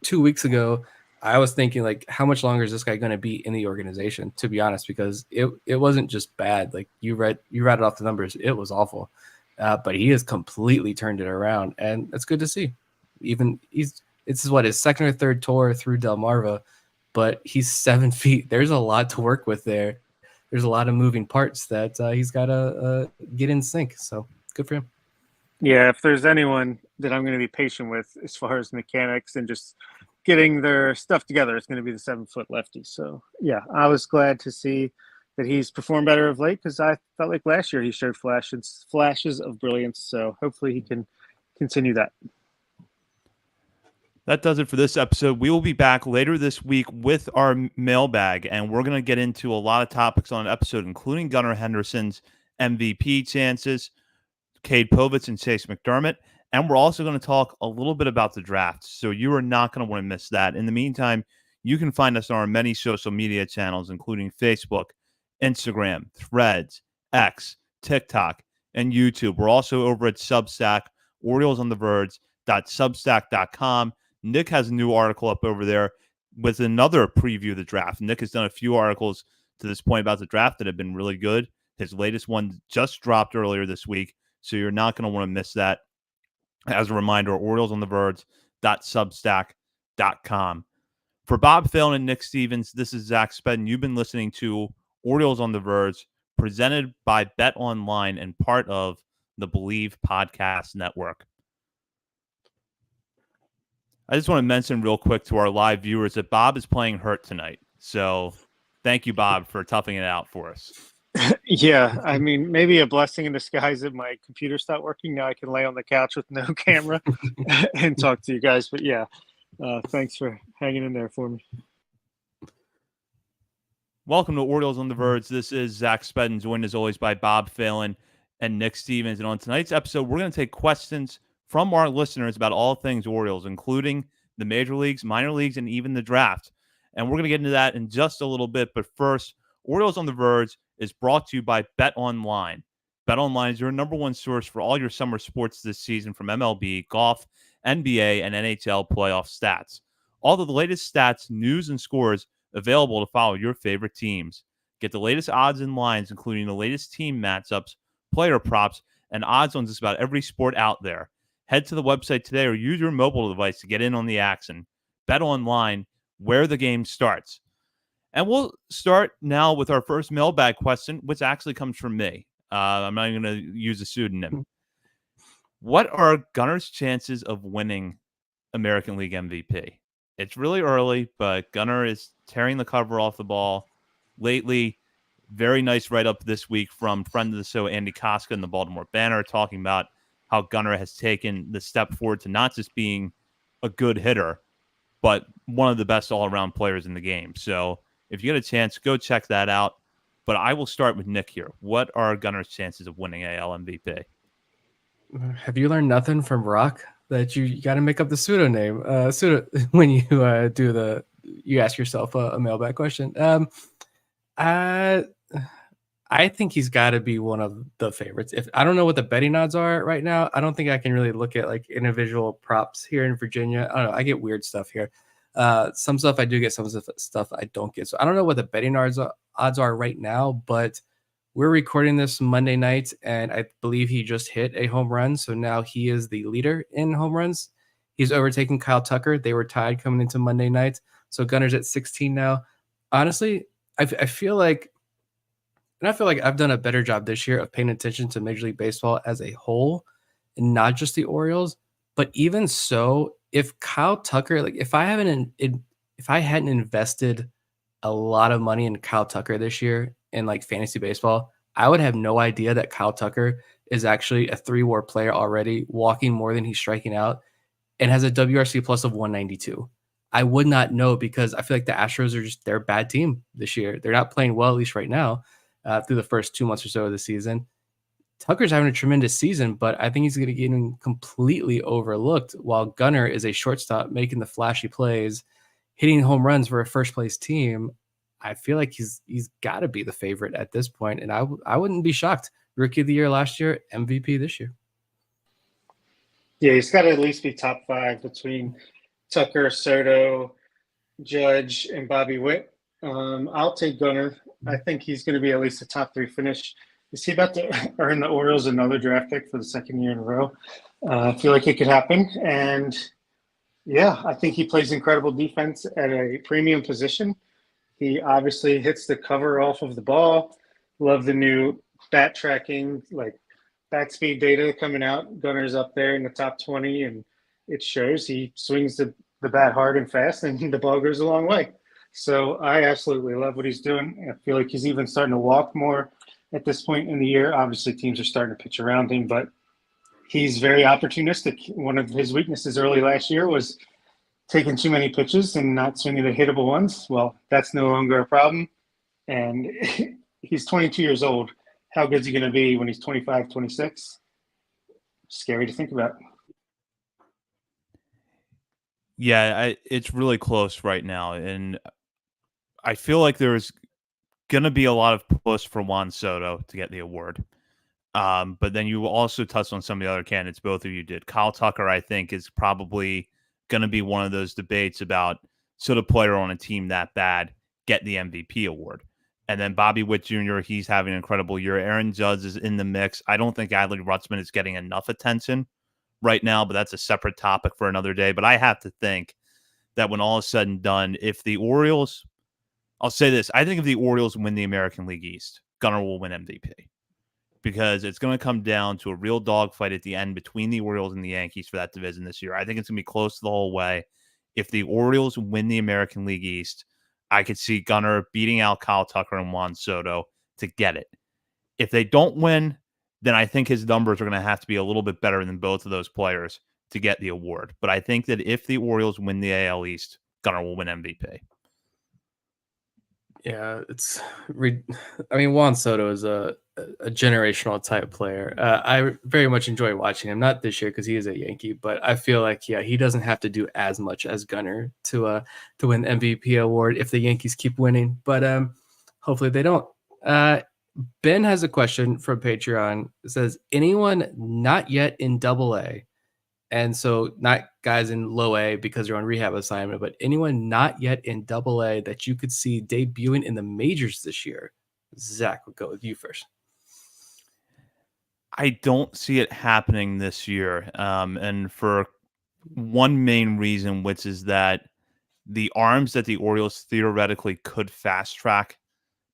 2 weeks ago, I was thinking, like, how much longer is this guy going to be in the organization, to be honest, because it wasn't just bad. Like you rattled off the numbers. It was awful. But he has completely turned it around, and that's good to see. This is his second or third tour through Delmarva, but he's 7 feet. There's a lot to work with there. There's a lot of moving parts that he's got to get in sync. So good for him. Yeah, if there's anyone that I'm going to be patient with as far as mechanics and just getting their stuff together, it's going to be the 7-foot lefty. So, yeah, I was glad to see that he's performed better of late, because I felt like last year he showed flashes of brilliance. So hopefully he can continue that. That does it for this episode. We will be back later this week with our mailbag, and we're going to get into a lot of topics on an episode, including Gunnar Henderson's MVP chances, Cade Povich and Chase McDermott, and we're also going to talk a little bit about the draft. So you are not going to want to miss that. In the meantime, you can find us on our many social media channels, including Facebook, Instagram, Threads, X, TikTok, and YouTube. We're also over at Substack, OriolesOnTheVerge.substack.com. Nick has a new article up over there with another preview of the draft. Nick has done a few articles to this point about the draft that have been really good. His latest one just dropped earlier this week, so you're not going to want to miss that. As a reminder, OriolesOnTheVerge.substack.com. For Bob Phelan and Nick Stevens, this is Zach Spedden. You've been listening to Orioles on the Verge, presented by Bet Online and part of the Believe Podcast Network. I just want to mention real quick to our live viewers that Bob is playing hurt tonight. So thank you, Bob, for toughing it out for us. Yeah, I mean, maybe a blessing in disguise that my computer stopped working. Now I can lay on the couch with no camera and talk to you guys. But yeah, thanks for hanging in there for me. Welcome to Orioles on the Verge. This is Zach Spedden, joined as always by Bob Phelan and Nick Stevens. And on tonight's episode, we're going to take questions from our listeners about all things Orioles, including the major leagues, minor leagues, and even the draft. And we're going to get into that in just a little bit. But first, Orioles on the Verge is brought to you by Bet Online. Bet Online is your number one source for all your summer sports this season, from MLB, golf, NBA, and NHL playoff stats. All of the latest stats, news, and scores available to follow your favorite teams. Get the latest odds and lines, including the latest team matchups, player props, and odds on just about every sport out there. Head to the website today or use your mobile device to get in on the action. Bet Online, where the game starts. And we'll start now with our first mailbag question, which actually comes from me. I'm not even going to use a pseudonym. What are Gunner's chances of winning American League MVP? It's really early, but Gunnar is tearing the cover off the ball lately. Very nice write-up this week from friend of the show, Andy Koska, in the Baltimore Banner, talking about how Gunnar has taken the step forward to not just being a good hitter, but one of the best all-around players in the game. So if you get a chance, go check that out. But I will start with Nick here. What are Gunnar's chances of winning AL MVP? Have you learned nothing from Rock? That you got to make up the pseudonym when you you ask yourself a mailbag question. I think he's got to be one of the favorites. If I don't know what the betting odds are right now, I don't think I can really look at like individual props here in Virginia. I don't know. I get weird stuff here. Some stuff I do get, some stuff I don't get. So I don't know what the betting odds are right now, but we're recording this Monday night, and I believe he just hit a home run. So now he is the leader in home runs. He's overtaken Kyle Tucker. They were tied coming into Monday night. So Gunner's at 16 now. Honestly, I feel like I've done a better job this year of paying attention to Major League Baseball as a whole, and not just the Orioles. But even so, if Kyle Tucker, like if I hadn't invested a lot of money in Kyle Tucker this year in like fantasy baseball, I would have no idea that Kyle Tucker is actually a 3-WAR player already, walking more than he's striking out, and has a WRC plus of 192. I would not know, because I feel like the Astros they're a bad team this year. They're not playing well, at least right now, through the first 2 months or so of the season. Tucker's having a tremendous season, but I think he's going to get completely overlooked, while Gunnar is a shortstop making the flashy plays, hitting home runs for a first place team. I feel like he's got to be the favorite at this point, and I wouldn't be shocked. Rookie of the year last year, MVP this year. Yeah, he's got to at least be top 5 between Tucker, Soto, Judge, and Bobby Witt. I'll take Gunnar. I think he's going to be at least a top 3 finish. Is he about to earn the Orioles another draft pick for the second year in a row? I feel like it could happen. And yeah, I think he plays incredible defense at a premium position. He obviously hits the cover off of the ball. Love the new bat tracking, like bat speed data coming out. Gunner's up there in the top 20, and it shows he swings the bat hard and fast, and the ball goes a long way. So I absolutely love what he's doing. I feel like he's even starting to walk more at this point in the year. Obviously, teams are starting to pitch around him, but he's very opportunistic. One of his weaknesses early last year was taking too many pitches and not swinging the hittable ones. Well, that's no longer a problem. And he's 22 years old. How good is he going to be when he's 25, 26? Scary to think about. Yeah, it's really close right now. And I feel like there's going to be a lot of push for Juan Soto to get the award. But then you also touched on some of the other candidates, both of you did. Kyle Tucker, I think, is probably going to be one of those debates about, should a player on a team that bad get the MVP award? And then Bobby Witt Jr., he's having an incredible year. Aaron Judge is in the mix. I don't think Adley Rutzman is getting enough attention right now, but that's a separate topic for another day. But I have to think that when all is said and done, if the Orioles, I'll say this, I think if the Orioles win the American League East, Gunnar will win MVP. because it's going to come down to a real dogfight at the end between the Orioles and the Yankees for that division this year. I think it's going to be close the whole way. If the Orioles win the American League East, I could see Gunnar beating out Kyle Tucker and Juan Soto to get it. If they don't win, then I think his numbers are going to have to be a little bit better than both of those players to get the award. But I think that if the Orioles win the AL East, Gunnar will win MVP. Yeah, Juan Soto is a generational type player. I very much enjoy watching him, not this year because he is a Yankee, but I feel like, he doesn't have to do as much as Gunnar to win the MVP award if the Yankees keep winning, but hopefully they don't. Ben has a question from Patreon. It says, anyone not yet in AA, and so not guys in low A because they're on rehab assignment, but anyone not yet in AA that you could see debuting in the majors this year? Zach, we'll go with you first. I don't see it happening this year. And for one main reason, which is that the arms that the Orioles theoretically could fast track,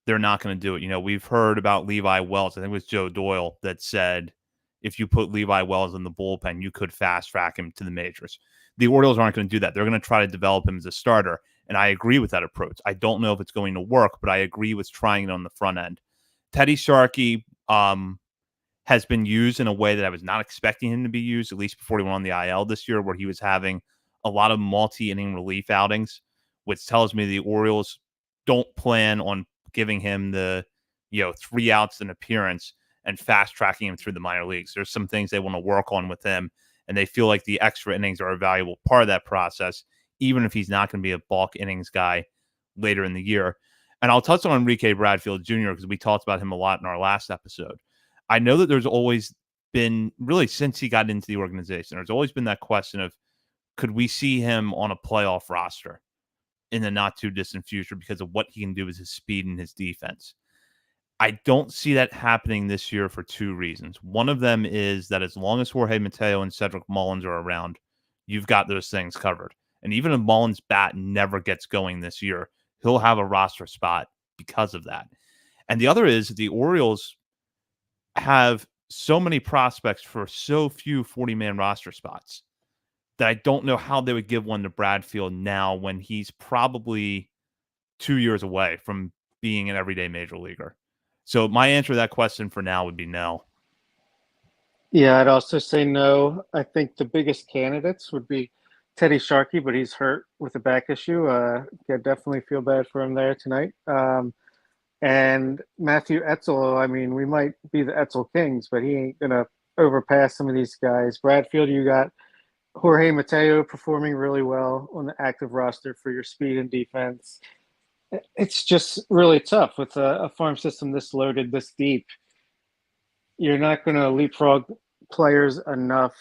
they're not going to do it. We've heard about Levi Wells. I think it was Joe Doyle that said if you put Levi Wells in the bullpen, you could fast track him to the majors. The Orioles aren't going to do that. They're going to try to develop him as a starter. And I agree with that approach. I don't know if it's going to work, but I agree with trying it on the front end. Teddy Sharkey has been used in a way that I was not expecting him to be used, at least before he went on the IL this year, where he was having a lot of multi-inning relief outings, which tells me the Orioles don't plan on giving him the 3 outs an appearance and fast tracking him through the minor leagues. There's some things they want to work on with him, and they feel like the extra innings are a valuable part of that process, even if he's not going to be a bulk innings guy later in the year. And I'll touch on Enrique Bradfield Jr. because we talked about him a lot in our last episode. I know that there's always been, really since he got into the organization, there's always been that question of, could we see him on a playoff roster in the not too distant future because of what he can do with his speed and his defense? I don't see that happening this year for 2 reasons. One of them is that as long as Jorge Mateo and Cedric Mullins are around, you've got those things covered. And even if Mullins' bat never gets going this year, he'll have a roster spot because of that. And the other is the Orioles have so many prospects for so few 40-man roster spots that I don't know how they would give one to Bradfield now when he's probably 2 years away from being an everyday major leaguer. So my answer to that question for now would be no. Yeah, I'd also say no. I think the biggest candidates would be Teddy Sharkey, but he's hurt with a back issue. I definitely feel bad for him there tonight. And Matthew Etzel, I mean, we might be the Etzel Kings, but he ain't going to overpass some of these guys. Bradfield, you got Jorge Mateo performing really well on the active roster for your speed and defense. It's just really tough with a farm system this loaded, this deep. You're not going to leapfrog players enough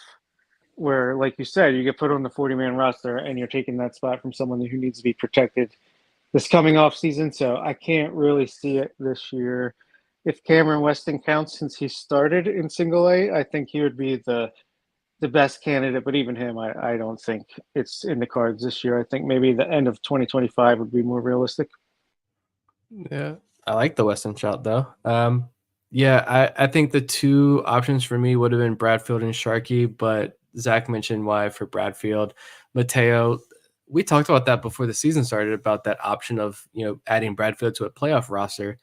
where, like you said, you get put on the 40-man roster and you're taking that spot from someone who needs to be protected this coming off season. So I can't really see it this year. If Cameron Weston counts since he started in single A, I think he would be the best candidate, but even him, I don't think it's in the cards this year. I think maybe the end of 2025 would be more realistic. Yeah, I like the Weston shot though. I think the 2 options for me would have been Bradfield and Sharkey, but Zach mentioned why for Bradfield. Mateo, we talked about that before the season started, about that option of, adding Bradfield to a playoff roster.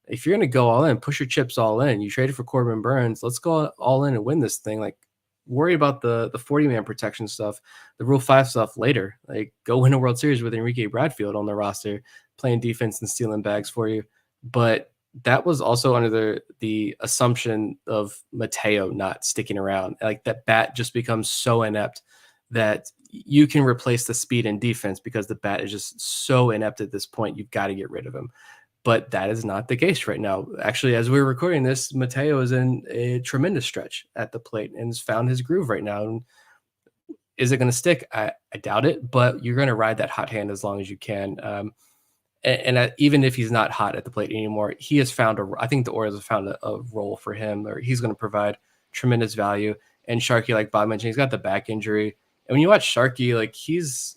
If you're going to go all in, push your chips all in. You traded for Corbin Burns. Let's go all in and win this thing. Like, worry about the 40-man protection stuff, the Rule 5 stuff later. Like, go win a World Series with Enrique Bradfield on the roster, playing defense and stealing bags for you. But that was also under the assumption of Mateo not sticking around. Like, that bat just becomes so inept that you can replace the speed and defense because the bat is just so inept at this point. You've got to get rid of him. But that is not the case right now. Actually, as we're recording this, Mateo is in a tremendous stretch at the plate and has found his groove right now. And is it going to stick? I doubt it, but you're going to ride that hot hand as long as you can. Even if he's not hot at the plate anymore, he has found I think the Orioles have found a role for him, or he's going to provide tremendous value. And Sharkey, like Bob mentioned, he's got the back injury. And when you watch Sharkey, like he's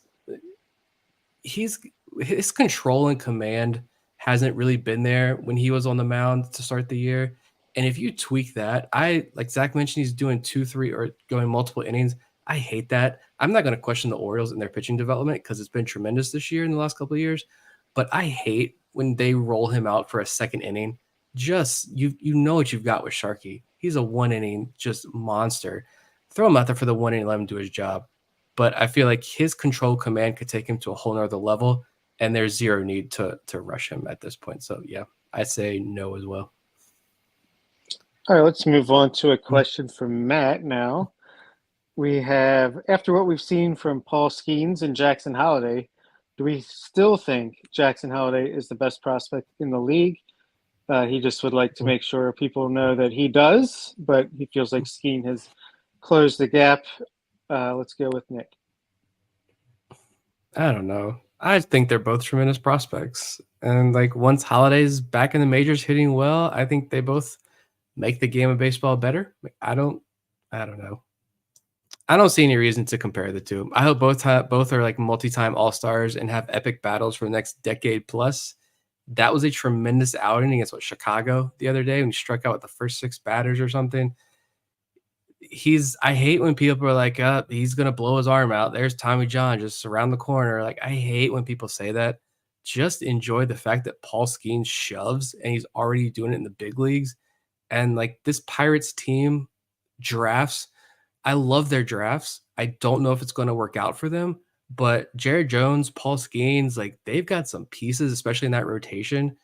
his control and command hasn't really been there when he was on the mound to start the year. And if you tweak that, like Zach mentioned, he's doing 2, 3, or going multiple innings. I hate that. I'm not going to question the Orioles in their pitching development because it's been tremendous this year in the last couple of years. But I hate when they roll him out for a second inning. Just you know what you've got with Sharkey. He's a 1 inning just monster. Throw him out there for the 1 inning, let him do his job. But I feel like his control command could take him to a whole nother level, and there's zero need to rush him at this point. So yeah, I say no as well. All right, let's move on to a question from Matt now. We have, after what we've seen from Paul Skeens and Jackson Holliday, do we still think Jackson Holliday is the best prospect in the league? He just would like to make sure people know that he does, but he feels like Skeen has closed the gap. Let's go with Nick. I don't know. I think they're both tremendous prospects. And like once Holiday's back in the majors hitting well, I think they both make the game of baseball better. I don't know. I don't see any reason to compare the two. I hope both are like multi-time all-stars and have epic battles for the next decade plus. That was a tremendous outing against Chicago the other day when he struck out with the first 6 batters or something. I hate when people are like, he's going to blow his arm out. There's Tommy John just around the corner. Like, I hate when people say that. Just enjoy the fact that Paul Skeens shoves and he's already doing it in the big leagues. And like this Pirates team drafts, I love their drafts. I don't know if it's going to work out for them, but Jared Jones, Paul Skeens, like they've got some pieces, especially in that rotation.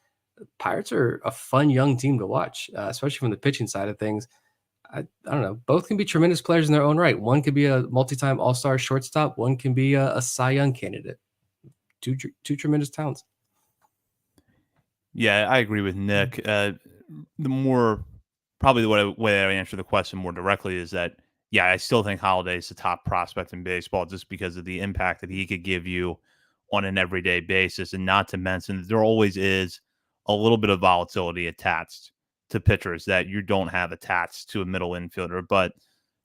Pirates are a fun young team to watch, especially from the pitching side of things. I don't know. Both can be tremendous players in their own right. One could be a multi-time all-star shortstop. One can be a Cy Young candidate. Two tremendous talents. Yeah, I agree with Nick. Probably the way I answer the question more directly is that, yeah, I still think Holiday is the top prospect in baseball just because of the impact that he could give you on an everyday basis. And not to mention, there always is a little bit of volatility attached to pitchers that you don't have attached to a middle infielder. But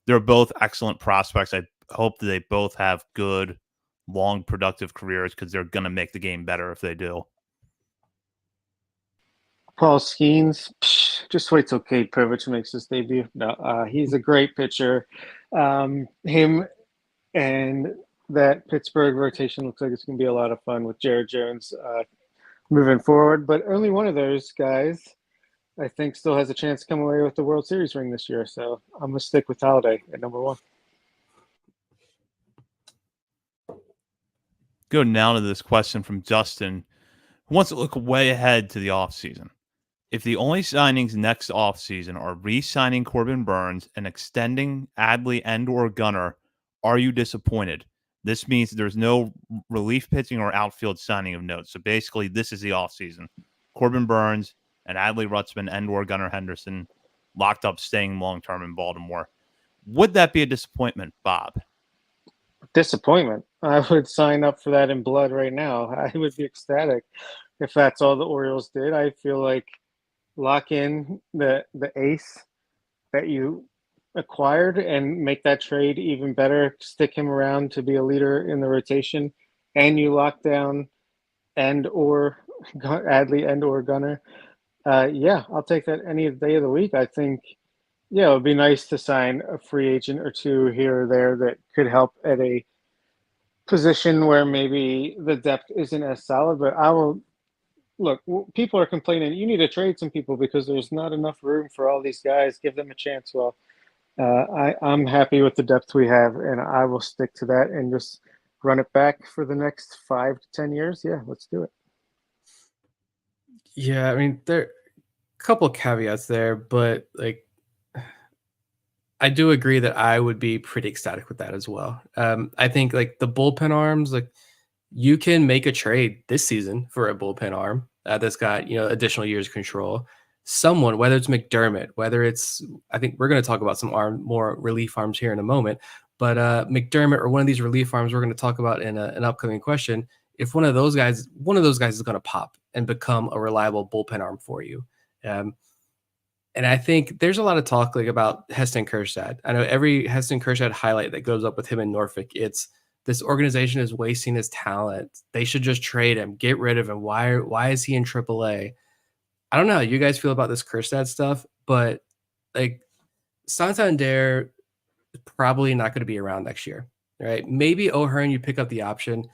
they're both excellent prospects. I hope that they both have good, long, productive careers because they're going to make the game better if they do. Paul Skeens, just wait till Cade Privilege makes his debut. No, he's a great pitcher. Him and that Pittsburgh rotation looks like it's going to be a lot of fun with Jared Jones moving forward. But only one of those guys, I think, still has a chance to come away with the World Series ring this year. So I'm going to stick with Holliday at number 1. Go now to this question from Justin, who wants to look way ahead to the offseason. If the only signings next offseason are re-signing Corbin Burnes and extending Adley and or Gunnar, are you disappointed? This means there's no relief pitching or outfield signing of note. So basically, this is the offseason. Corbin Burnes and Adley Rutschman and or Gunnar Henderson locked up staying long-term in Baltimore. Would that be a disappointment, Bob? Disappointment. I would sign up for that in blood right now. I would be ecstatic if that's all the Orioles did. I feel like lock in the ace that you acquired and make that trade even better. Stick him around to be a leader in the rotation, and you lock down and or Adley and or Gunnar. Yeah, I'll take that any day of the week. I think, yeah, it would be nice to sign a free agent or two here or there that could help at a position where maybe the depth isn't as solid. But I will look. People are complaining. You need to trade some people because there's not enough room for all these guys. Give them a chance. Well, I'm happy with the depth we have, and I will stick to that and just run it back for the next 5 to 10 years. Yeah, let's do it. Yeah, I mean, there are a couple of caveats there, but like, I do agree that I would be pretty ecstatic with that as well. I think like the bullpen arms, like you can make a trade this season for a bullpen arm that's got, additional years of control. Someone, whether it's McDermott, whether it's, I think we're going to talk about some more relief arms here in a moment, but McDermott or one of these relief arms we're going to talk about in an upcoming question. If one of those guys is going to pop and become a reliable bullpen arm for you. And I think there's a lot of talk like about Heston Kjerstad. I know every Heston Kjerstad highlight that goes up with him in Norfolk, it's this organization is wasting his talent. They should just trade him, get rid of him. Why is he in AAA? I don't know how you guys feel about this Kjerstad stuff. but like Santander is probably not going to be around next year, right? Maybe O'Hearn, you pick up the option.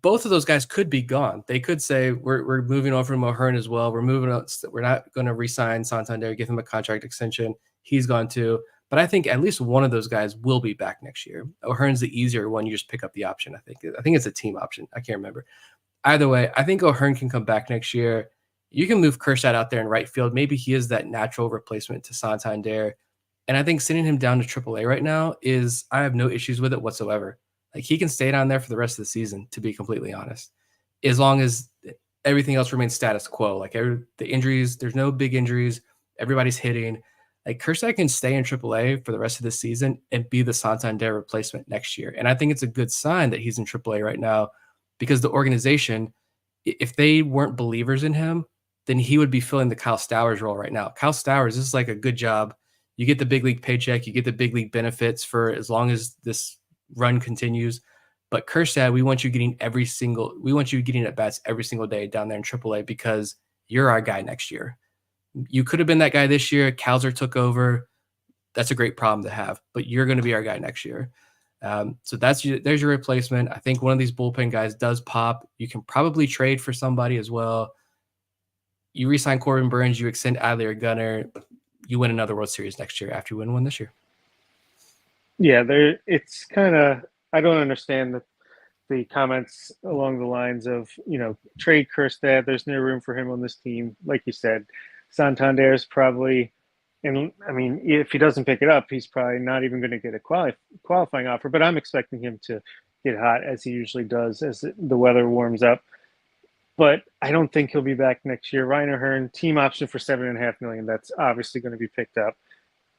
Both of those guys could be gone. They could say we're moving on from O'Hearn as well. We're moving on. We're not going to re-sign Santander, give him a contract extension. He's gone too. But I think at least one of those guys will be back next year. O'Hearn's the easier one. You just pick up the option. I think it's a team option. I can't remember. Either way, I think O'Hearn can come back next year. You can move Kershad out there in right field. Maybe he is that natural replacement to Santander. And I think sending him down to AAA right now I have no issues with it whatsoever. Like he can stay down there for the rest of the season, to be completely honest, as long as everything else remains status quo. Like the injuries, there's no big injuries. Everybody's hitting. Like Kershad can stay in AAA for the rest of the season and be the Santander replacement next year. And I think it's a good sign that he's in AAA right now, because the organization, if they weren't believers in him, then he would be filling the Kyle Stowers role right now. Kyle Stowers, this is like a good job. You get the big league paycheck, you get the big league benefits for as long as this run continues. But Kershad, we want you getting at bats every single day down there in AAA, because you're our guy next year. You could have been that guy this year. Cowser took over. That's a great problem to have, but you're going to be our guy next year. So there's your replacement. I think one of these bullpen guys does pop. You can probably trade for somebody as well. You re-sign Corbin Burns, you extend Adley or Gunnar, you win another World Series next year after you win one this year. Yeah, it's kind of, I don't understand the comments along the lines of, trade Kerstad. There's no room for him on this team. Like you said, Santander is probably, and I mean, if he doesn't pick it up, he's probably not even going to get a qualifying offer. But I'm expecting him to get hot, as he usually does as the weather warms up. But I don't think he'll be back next year. Ryan O'Hearn, team option for $7.5 million. That's obviously going to be picked up.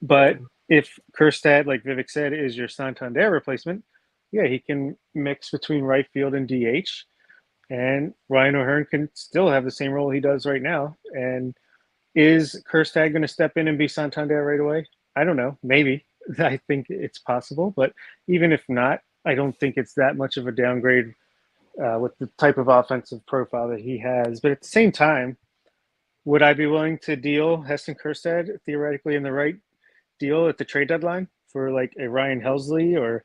But if Kerstad, like Vivek said, is your Santander replacement, yeah, he can mix between right field and DH. And Ryan O'Hearn can still have the same role he does right now. And is Kerstad going to step in and be Santander right away? I don't know. Maybe. I think it's possible. But even if not, I don't think it's that much of a downgrade with the type of offensive profile that he has. But at the same time, would I be willing to deal Heston Kerstad theoretically in the right deal at the trade deadline for like a Ryan Helsley or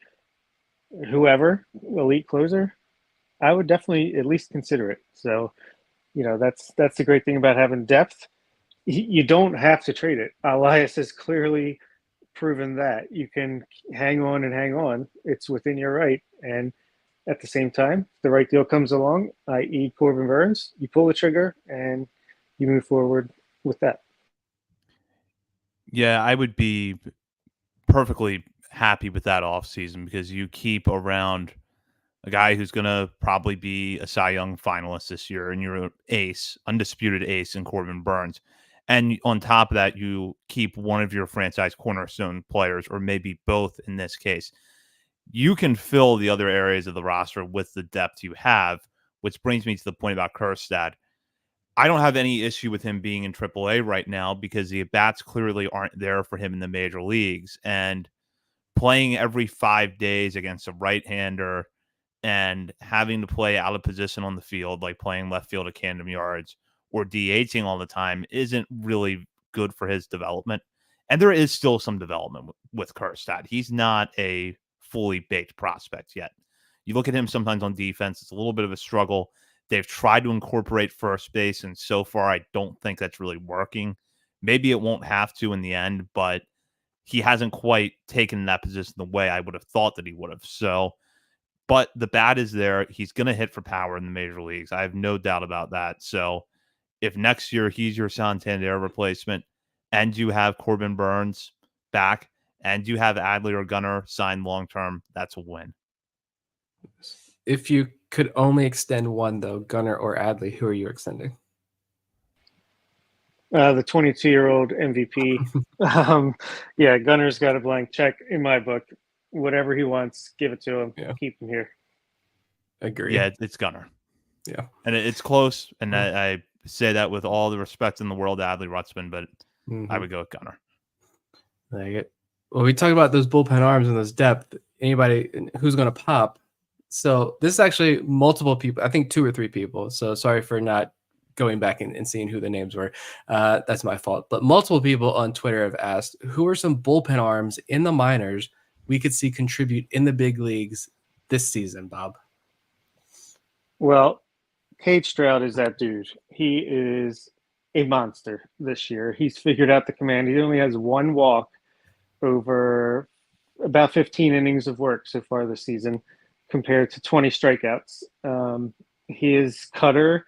whoever, elite closer? I would definitely at least consider it. So, that's the great thing about having depth. You don't have to trade it. Elias has clearly proven that you can hang on. It's within your right. And at the same time, if the right deal comes along, i.e. Corbin Burns, you pull the trigger and you move forward with that. Yeah, I would be perfectly happy with that offseason, because you keep around a guy who's going to probably be a Cy Young finalist this year, and you're undisputed ace in Corbin Burns. And on top of that, you keep one of your franchise cornerstone players, or maybe both in this case. You can fill the other areas of the roster with the depth you have, which brings me to the point about Kerstad. I don't have any issue with him being in AAA right now, because the bats clearly aren't there for him in the major leagues. And playing every 5 days against a right-hander and having to play out of position on the field, like playing left field at Camden Yards or DHing all the time, isn't really good for his development. And there is still some development with Kerstad. He's not a fully baked prospect yet. You look at him sometimes on defense, it's a little bit of a struggle. They've tried to incorporate first base, and so far I don't think that's really working. Maybe it won't have to in the end, but he hasn't quite taken that position the way I would have thought that he would have. So, but the bat is there. He's going to hit for power in the major leagues. I have no doubt about that. So if next year he's your Santander replacement, and you have Corbin Burns back, and you have Adley or Gunnar signed long-term, that's a win. If you could only extend one, though, Gunnar or Adley, who are you extending? The 22-year-old MVP. Yeah, Gunnar's got a blank check in my book. Whatever he wants, give it to him. Yeah. Keep him here. Agree. Yeah, it's Gunnar. Yeah. And it's close, and I say that with all the respect in the world to Adley Rutzman, but I would go with Gunnar. Like it. Well, we talk about those bullpen arms and those depth. Anybody who's going to pop. So this is actually multiple people. I think 2 or 3 people. So sorry for not going back and seeing who the names were. That's my fault. But multiple people on Twitter have asked, who are some bullpen arms in the minors we could see contribute in the big leagues this season, Bob? Well, Cade Stroud is that dude. He is a monster this year. He's figured out the command. He only has one walk over about 15 innings of work so far this season compared to 20 strikeouts. His cutter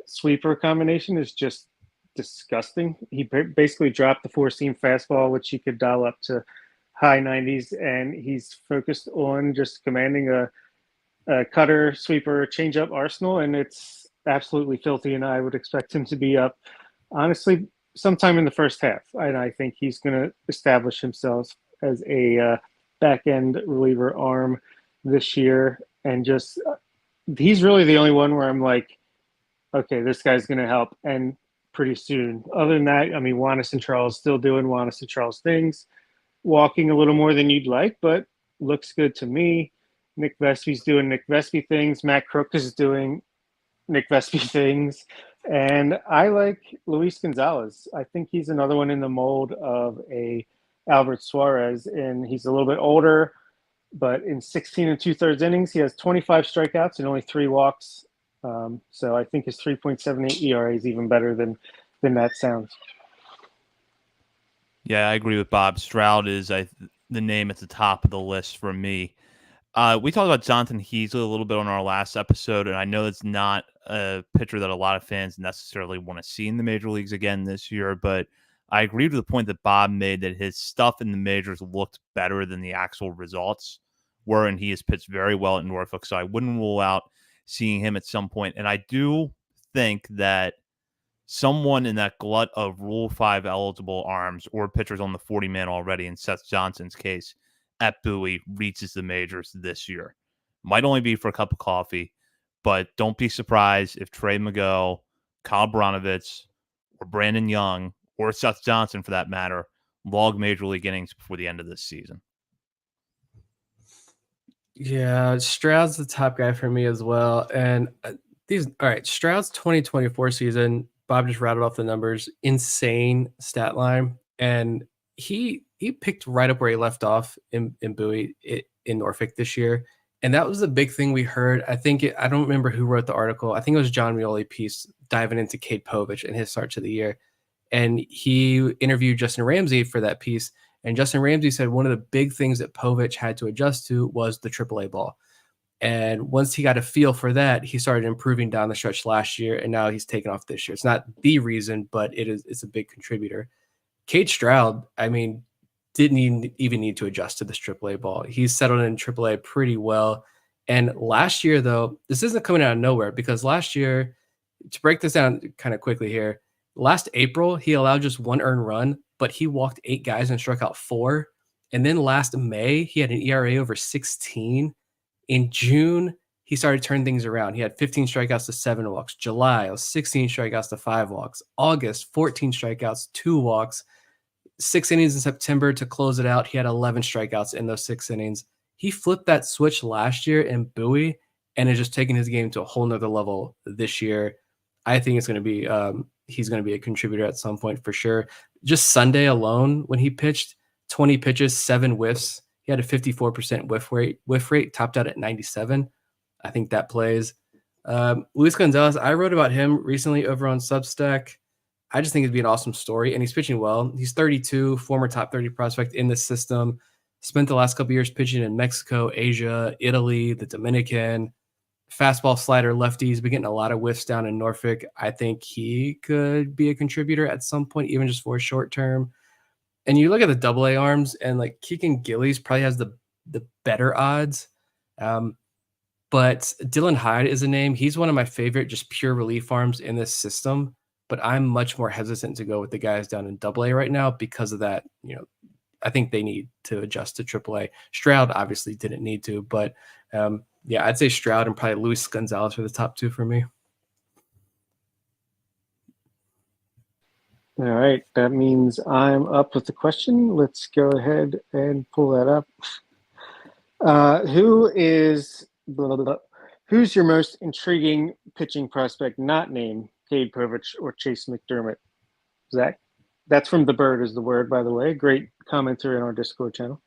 sweeper combination is just disgusting. He basically dropped the four-seam fastball, which he could dial up to high 90s, and he's focused on just commanding a cutter, sweeper, changeup arsenal, and it's absolutely filthy, and I would expect him to be up, honestly, sometime in the first half. And I think he's going to establish himself as a back-end reliever arm this year, and just he's really the only one where I'm like, okay, this guy's going to help, and pretty soon. Other than that, I mean, Juanis and Charles still doing Juanis and Charles things, walking a little more than you'd like, but looks good to me. Nick Vesey's doing Nick Vesey things. Matt Crook is doing Nick Vesey things. And I like Luis Gonzalez. I think he's another one in the mold of a Albert Suarez, and he's a little bit older, but in 16 and 2/3 innings, he has 25 strikeouts and only 3 walks. So I think his 3.78 ERA is even better than that sounds. Yeah, I agree with Bob. Stroud is the name at the top of the list for me. We talked about Jonathan Heasley a little bit on our last episode, and I know it's not a pitcher that a lot of fans necessarily want to see in the major leagues again this year, but I agree with the point that Bob made that his stuff in the majors looked better than the actual results were, and he has pitched very well at Norfolk, so I wouldn't rule out seeing him at some point. And I do think that someone in that glut of Rule 5 eligible arms or pitchers on the 40-man already, in Seth Johnson's case, at Bowie, reaches the majors this year. Might only be for a cup of coffee, but don't be surprised if Trey Mago, Kyle Bronovitz, or Brandon Young, or Seth Johnson for that matter, log major league innings before the end of this season. Yeah, Stroud's the top guy for me as well. And Stroud's 2024 season, Bob just rattled off the numbers, insane stat line. And he picked right up where he left off in Bowie in Norfolk this year. And that was the big thing we heard. I don't remember who wrote the article. I think it was John Mioli piece diving into Cade Povich and his start to the year. And he interviewed Justin Ramsey for that piece. And Justin Ramsey said one of the big things that Povich had to adjust to was the AAA ball. And once he got a feel for that, he started improving down the stretch last year, and now he's taken off this year. It's not the reason, but it's a big contributor. Cade Stroud, I mean, didn't even need to adjust to this AAA ball. He's settled in AAA pretty well. And last year, though, this isn't coming out of nowhere, because last year, to break this down kind of quickly here, last April, he allowed just 1 earned run, but he walked 8 guys and struck out 4. And then last May, he had an ERA over 16. In June, he started turning things around. He had 15 strikeouts to 7 walks. July, 16 strikeouts to 5 walks. August, 14 strikeouts, 2 walks. 6 innings in September to close it out. He had 11 strikeouts in those 6 innings. He flipped that switch last year in Bowie and is just taking his game to a whole nother level this year. I think it's going to be he's going to be a contributor at some point for sure. Just Sunday alone, when he pitched 20 pitches, 7 whiffs, he had a 54% whiff rate, topped out at 97. I think that plays. Luis Gonzalez, I wrote about him recently over on Substack. I just think it'd be an awesome story, and he's pitching well. He's 32, former top 30 prospect in the system. Spent the last couple of years pitching in Mexico, Asia, Italy, the Dominican. Fastball, slider, lefty. He's been getting a lot of whiffs down in Norfolk. I think he could be a contributor at some point, even just for a short term. And you look at the AA arms, and like Keegan Gillies probably has the better odds. But Dylan Hyde is a name. He's one of my favorite just pure relief arms in this system. But I'm much more hesitant to go with the guys down in AA right now because of that. I think they need to adjust to AAA. Stroud obviously didn't need to, but yeah, I'd say Stroud and probably Luis Gonzalez are the top 2 for me. All right, that means I'm up with the question. Let's go ahead and pull that up. Who's your most intriguing pitching prospect not named Cade Povich or Chase McDermott. Zach? That's from The Bird is the word, by the way. Great commenter in our Discord channel.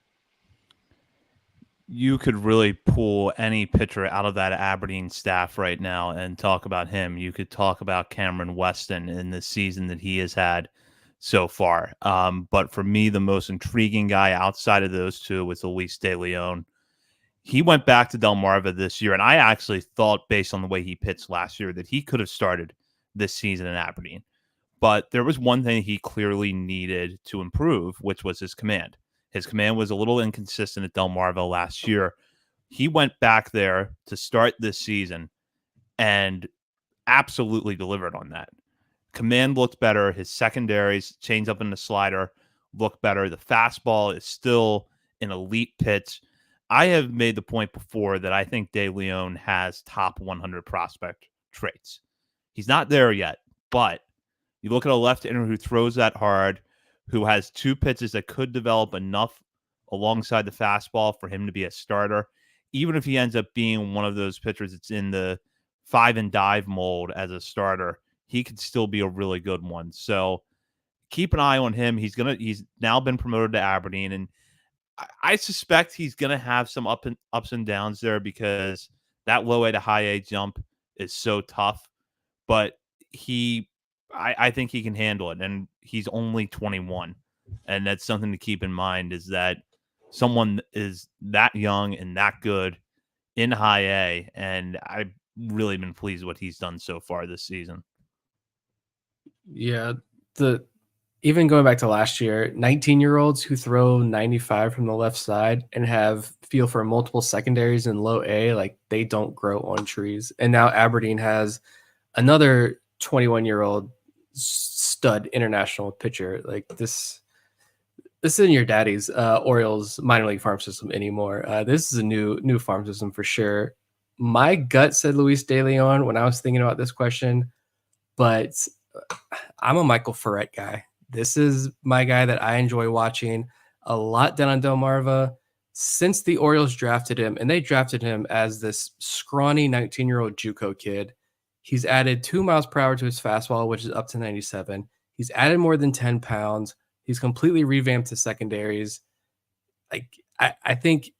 You could really pull any pitcher out of that Aberdeen staff right now and talk about him. You could talk about Cameron Weston in the season that he has had so far. But for me, the most intriguing guy outside of those two was Luis De Leon. He went back to Delmarva this year, and I actually thought, based on the way he pitched last year, that he could have started this season in Aberdeen. But there was one thing he clearly needed to improve, which was his command. His command was a little inconsistent at Delmarva last year. He went back there to start this season and absolutely delivered on that. Command looked better. His secondaries, change up in the slider, look better. The fastball is still an elite pitch. I have made the point before that I think De Leon has top 100 prospect traits. He's not there yet, but you look at a left-hander who throws that hard, who has two pitches that could develop enough alongside the fastball for him to be a starter. Even if he ends up being one of those pitchers that's in the 5-and-dive mold as a starter, he could still be a really good one. So keep an eye on him. He's now been promoted to Aberdeen, and I suspect he's gonna have some ups and downs there because that low A to high A jump is so tough. But I think he can handle it, and he's only 21, and that's something to keep in mind. Is that someone is that young and that good in high A, and I've really been pleased with what he's done so far this season. Yeah, even going back to last year, 19-year-olds who throw 95 from the left side and have feel for multiple secondaries in low A, like they don't grow on trees. And now Aberdeen has another 21-year-old stud international pitcher. Like this isn't your daddy's Orioles minor league farm system anymore. This is a new farm system for sure. My gut said Luis De Leon when I was thinking about this question, but I'm a Michael Ferret guy. This is my guy that I enjoy watching a lot down on Delmarva since the Orioles drafted him, and they drafted him as this scrawny 19-year-old JUCO kid. He's added 2 miles per hour to his fastball, which is up to 97. He's added more than 10 pounds. He's completely revamped his secondaries. Like I think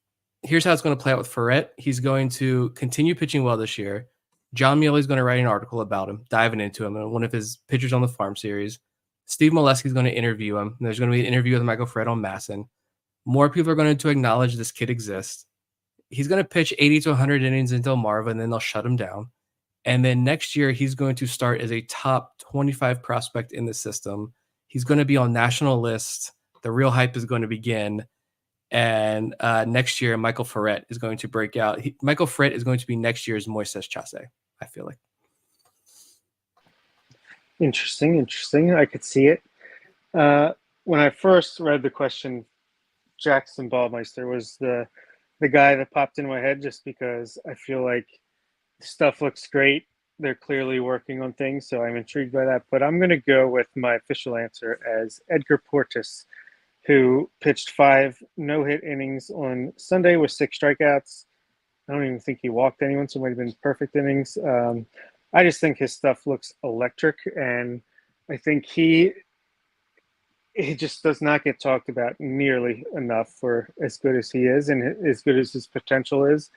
here's how it's going to play out with Ferret. He's going to continue pitching well this year. John Muley is going to write an article about him, diving into him, and one of his pitchers on the farm series. Steve Molesky is going to interview him. There's going to be an interview with Michael Ferret on Masson. More people are going to acknowledge this kid exists. He's going to pitch 80 to 100 innings in Delmarva, and then they'll shut him down. And then next year, he's going to start as a top 25 prospect in the system. He's going to be on national lists. The real hype is going to begin. And next year, Michael Ferret is going to break out. Michael Ferret is going to be next year's Moises Chase, I feel like. Interesting. I could see it. When I first read the question, Jackson Ballmeister was the guy that popped in my head just because I feel like stuff looks great. They're clearly working on things, so I'm intrigued by that. But I'm going to go with my official answer as Edgar Portis, who pitched 5 no-hit innings on Sunday with 6 strikeouts. I don't even think he walked anyone, so it might have been perfect innings. I just think his stuff looks electric, and I think he just does not get talked about nearly enough for as good as he is and as good as his potential is.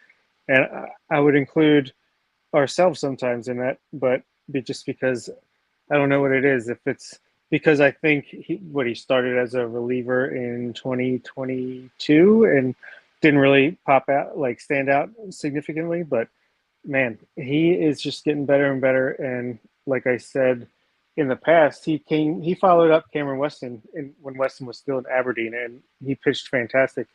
And I would include ourselves sometimes in that, but just because I don't know what it is. If it's because I think he started as a reliever in 2022 and didn't really pop out, like stand out significantly, but man, he is just getting better and better. And like I said in the past, he followed up Cameron Weston when Weston was still in Aberdeen, and he pitched fantastic.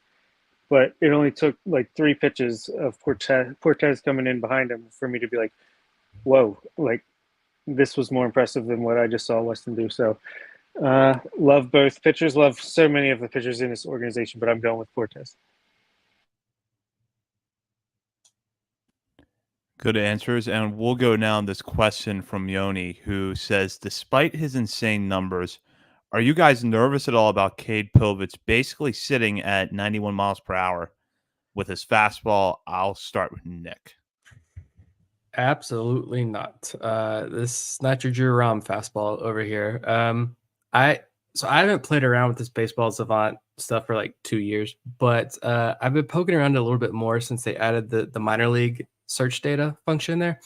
But it only took like 3 pitches of Cortez coming in behind him for me to be like, whoa, like this was more impressive than what I just saw Weston do. So love both pitchers, love so many of the pitchers in this organization, but I'm going with Cortez. Good answers. And we'll go now on this question from Yoni, who says, despite his insane numbers, are you guys nervous at all about Cade Povich basically sitting at 91 miles per hour with his fastball? I'll start with Nick. Absolutely not. This is not your Drew Rom fastball over here. I haven't played around with this baseball savant stuff for like 2 years, but I've been poking around a little bit more since they added the minor league search data function there.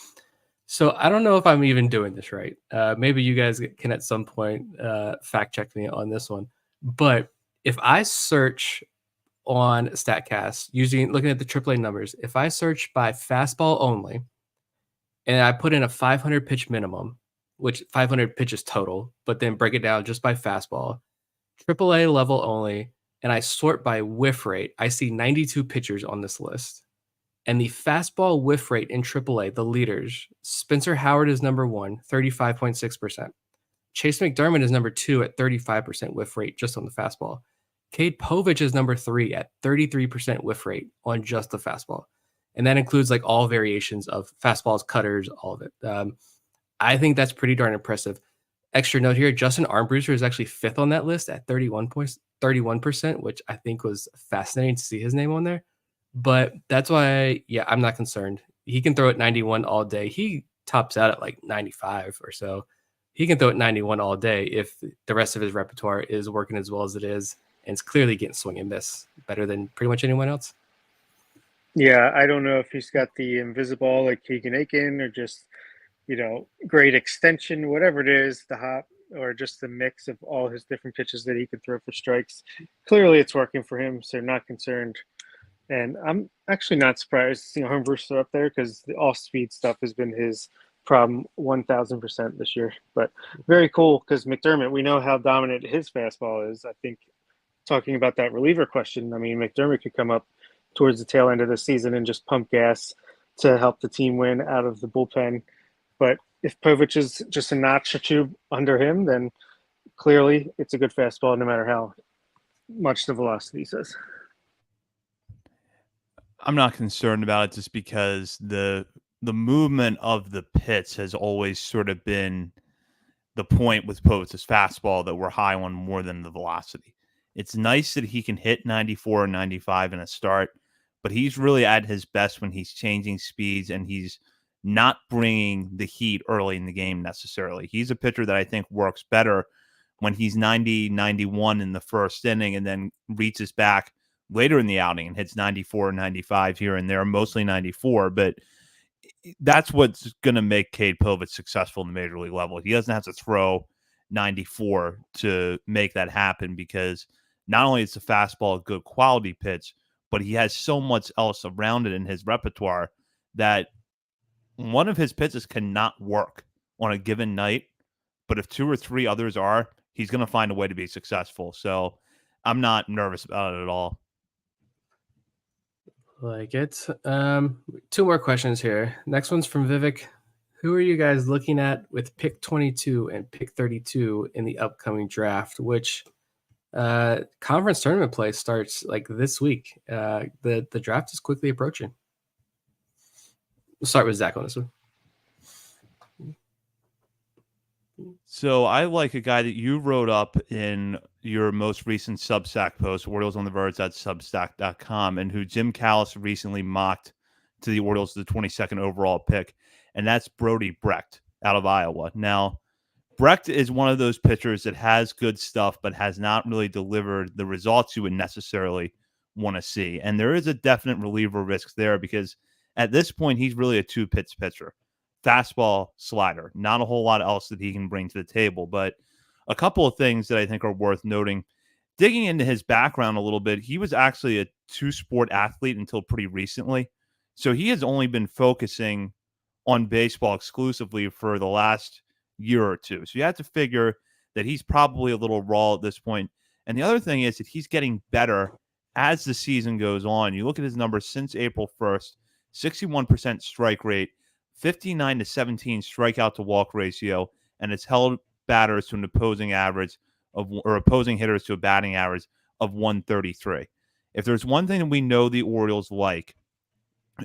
So I don't know if I'm even doing this right. Maybe you guys can at some point fact check me on this one. But if I search on Statcast looking at the AAA numbers, if I search by fastball only and I put in a 500 pitch minimum, which 500 pitches total, but then break it down just by fastball, AAA level only, and I sort by whiff rate, I see 92 pitchers on this list. And the fastball whiff rate in AAA, the leaders, Spencer Howard is number one, 35.6%. Chase McDermott is number two at 35% whiff rate just on the fastball. Cade Povich is number three at 33% whiff rate on just the fastball. And that includes like all variations of fastballs, cutters, all of it. I think that's pretty darn impressive. Extra note here, Justin Armbruster is actually fifth on that list at 31%, which I think was fascinating to see his name on there. But that's why, yeah, I'm not concerned. He can throw at 91 all day. He tops out at like 95 or so. He can throw at 91 all day if the rest of his repertoire is working as well as it is. And it's clearly getting swing and miss better than pretty much anyone else. Yeah, I don't know if he's got the invisible like Keegan Aiken or just, great extension, whatever it is, the hop, or just the mix of all his different pitches that he can throw for strikes. Clearly it's working for him, so not concerned. And I'm actually not surprised to see Hornbrewster up there because the off-speed stuff has been his problem 1,000% this year. But very cool because McDermott, we know how dominant his fastball is. I think talking about that reliever question, I mean, McDermott could come up towards the tail end of the season and just pump gas to help the team win out of the bullpen. But if Povich is just a notch or two under him, then clearly it's a good fastball no matter how much the velocity says. I'm not concerned about it just because the movement of the pitch has always sort of been the point with Povich's fastball that we're high on more than the velocity. It's nice that he can hit 94 or 95 in a start, but he's really at his best when he's changing speeds and he's not bringing the heat early in the game necessarily. He's a pitcher that I think works better when he's 90, 91 in the first inning and then reaches back later in the outing and hits 94, 95 here and there, mostly 94. But that's what's going to make Cade Povich successful in the major league level. He doesn't have to throw 94 to make that happen because not only is the fastball a good quality pitch, but he has so much else around it in his repertoire that one of his pitches cannot work on a given night. But if two or three others are, he's going to find a way to be successful. So I'm not nervous about it at all. Like it. Two more questions here. Next one's from Vivek. Who are you guys looking at with pick 22 and pick 32 in the upcoming draft, which conference tournament play starts like this week? The draft is quickly approaching. We'll start with Zach on this one. So I like a guy that you wrote up in your most recent Substack post, Orioles on the Verge at Substack.com, and who Jim Callis recently mocked to the Orioles the 22nd overall pick, and that's Brody Brecht out of Iowa. Now, Brecht is one of those pitchers that has good stuff, but has not really delivered the results you would necessarily want to see. And there is a definite reliever risk there because at this point, he's really a two-pitch pitcher. Fastball, slider, not a whole lot else that he can bring to the table. But a couple of things that I think are worth noting. Digging into his background a little bit, he was actually a two-sport athlete until pretty recently. So he has only been focusing on baseball exclusively for the last year or two. So you have to figure that he's probably a little raw at this point. And the other thing is that he's getting better as the season goes on. You look at his numbers since April 1st, 61% strike rate, 59 to 17 strikeout to walk ratio, and it's held batters to an opposing average of, or opposing hitters to a batting average of 133. If there's one thing that we know the Orioles like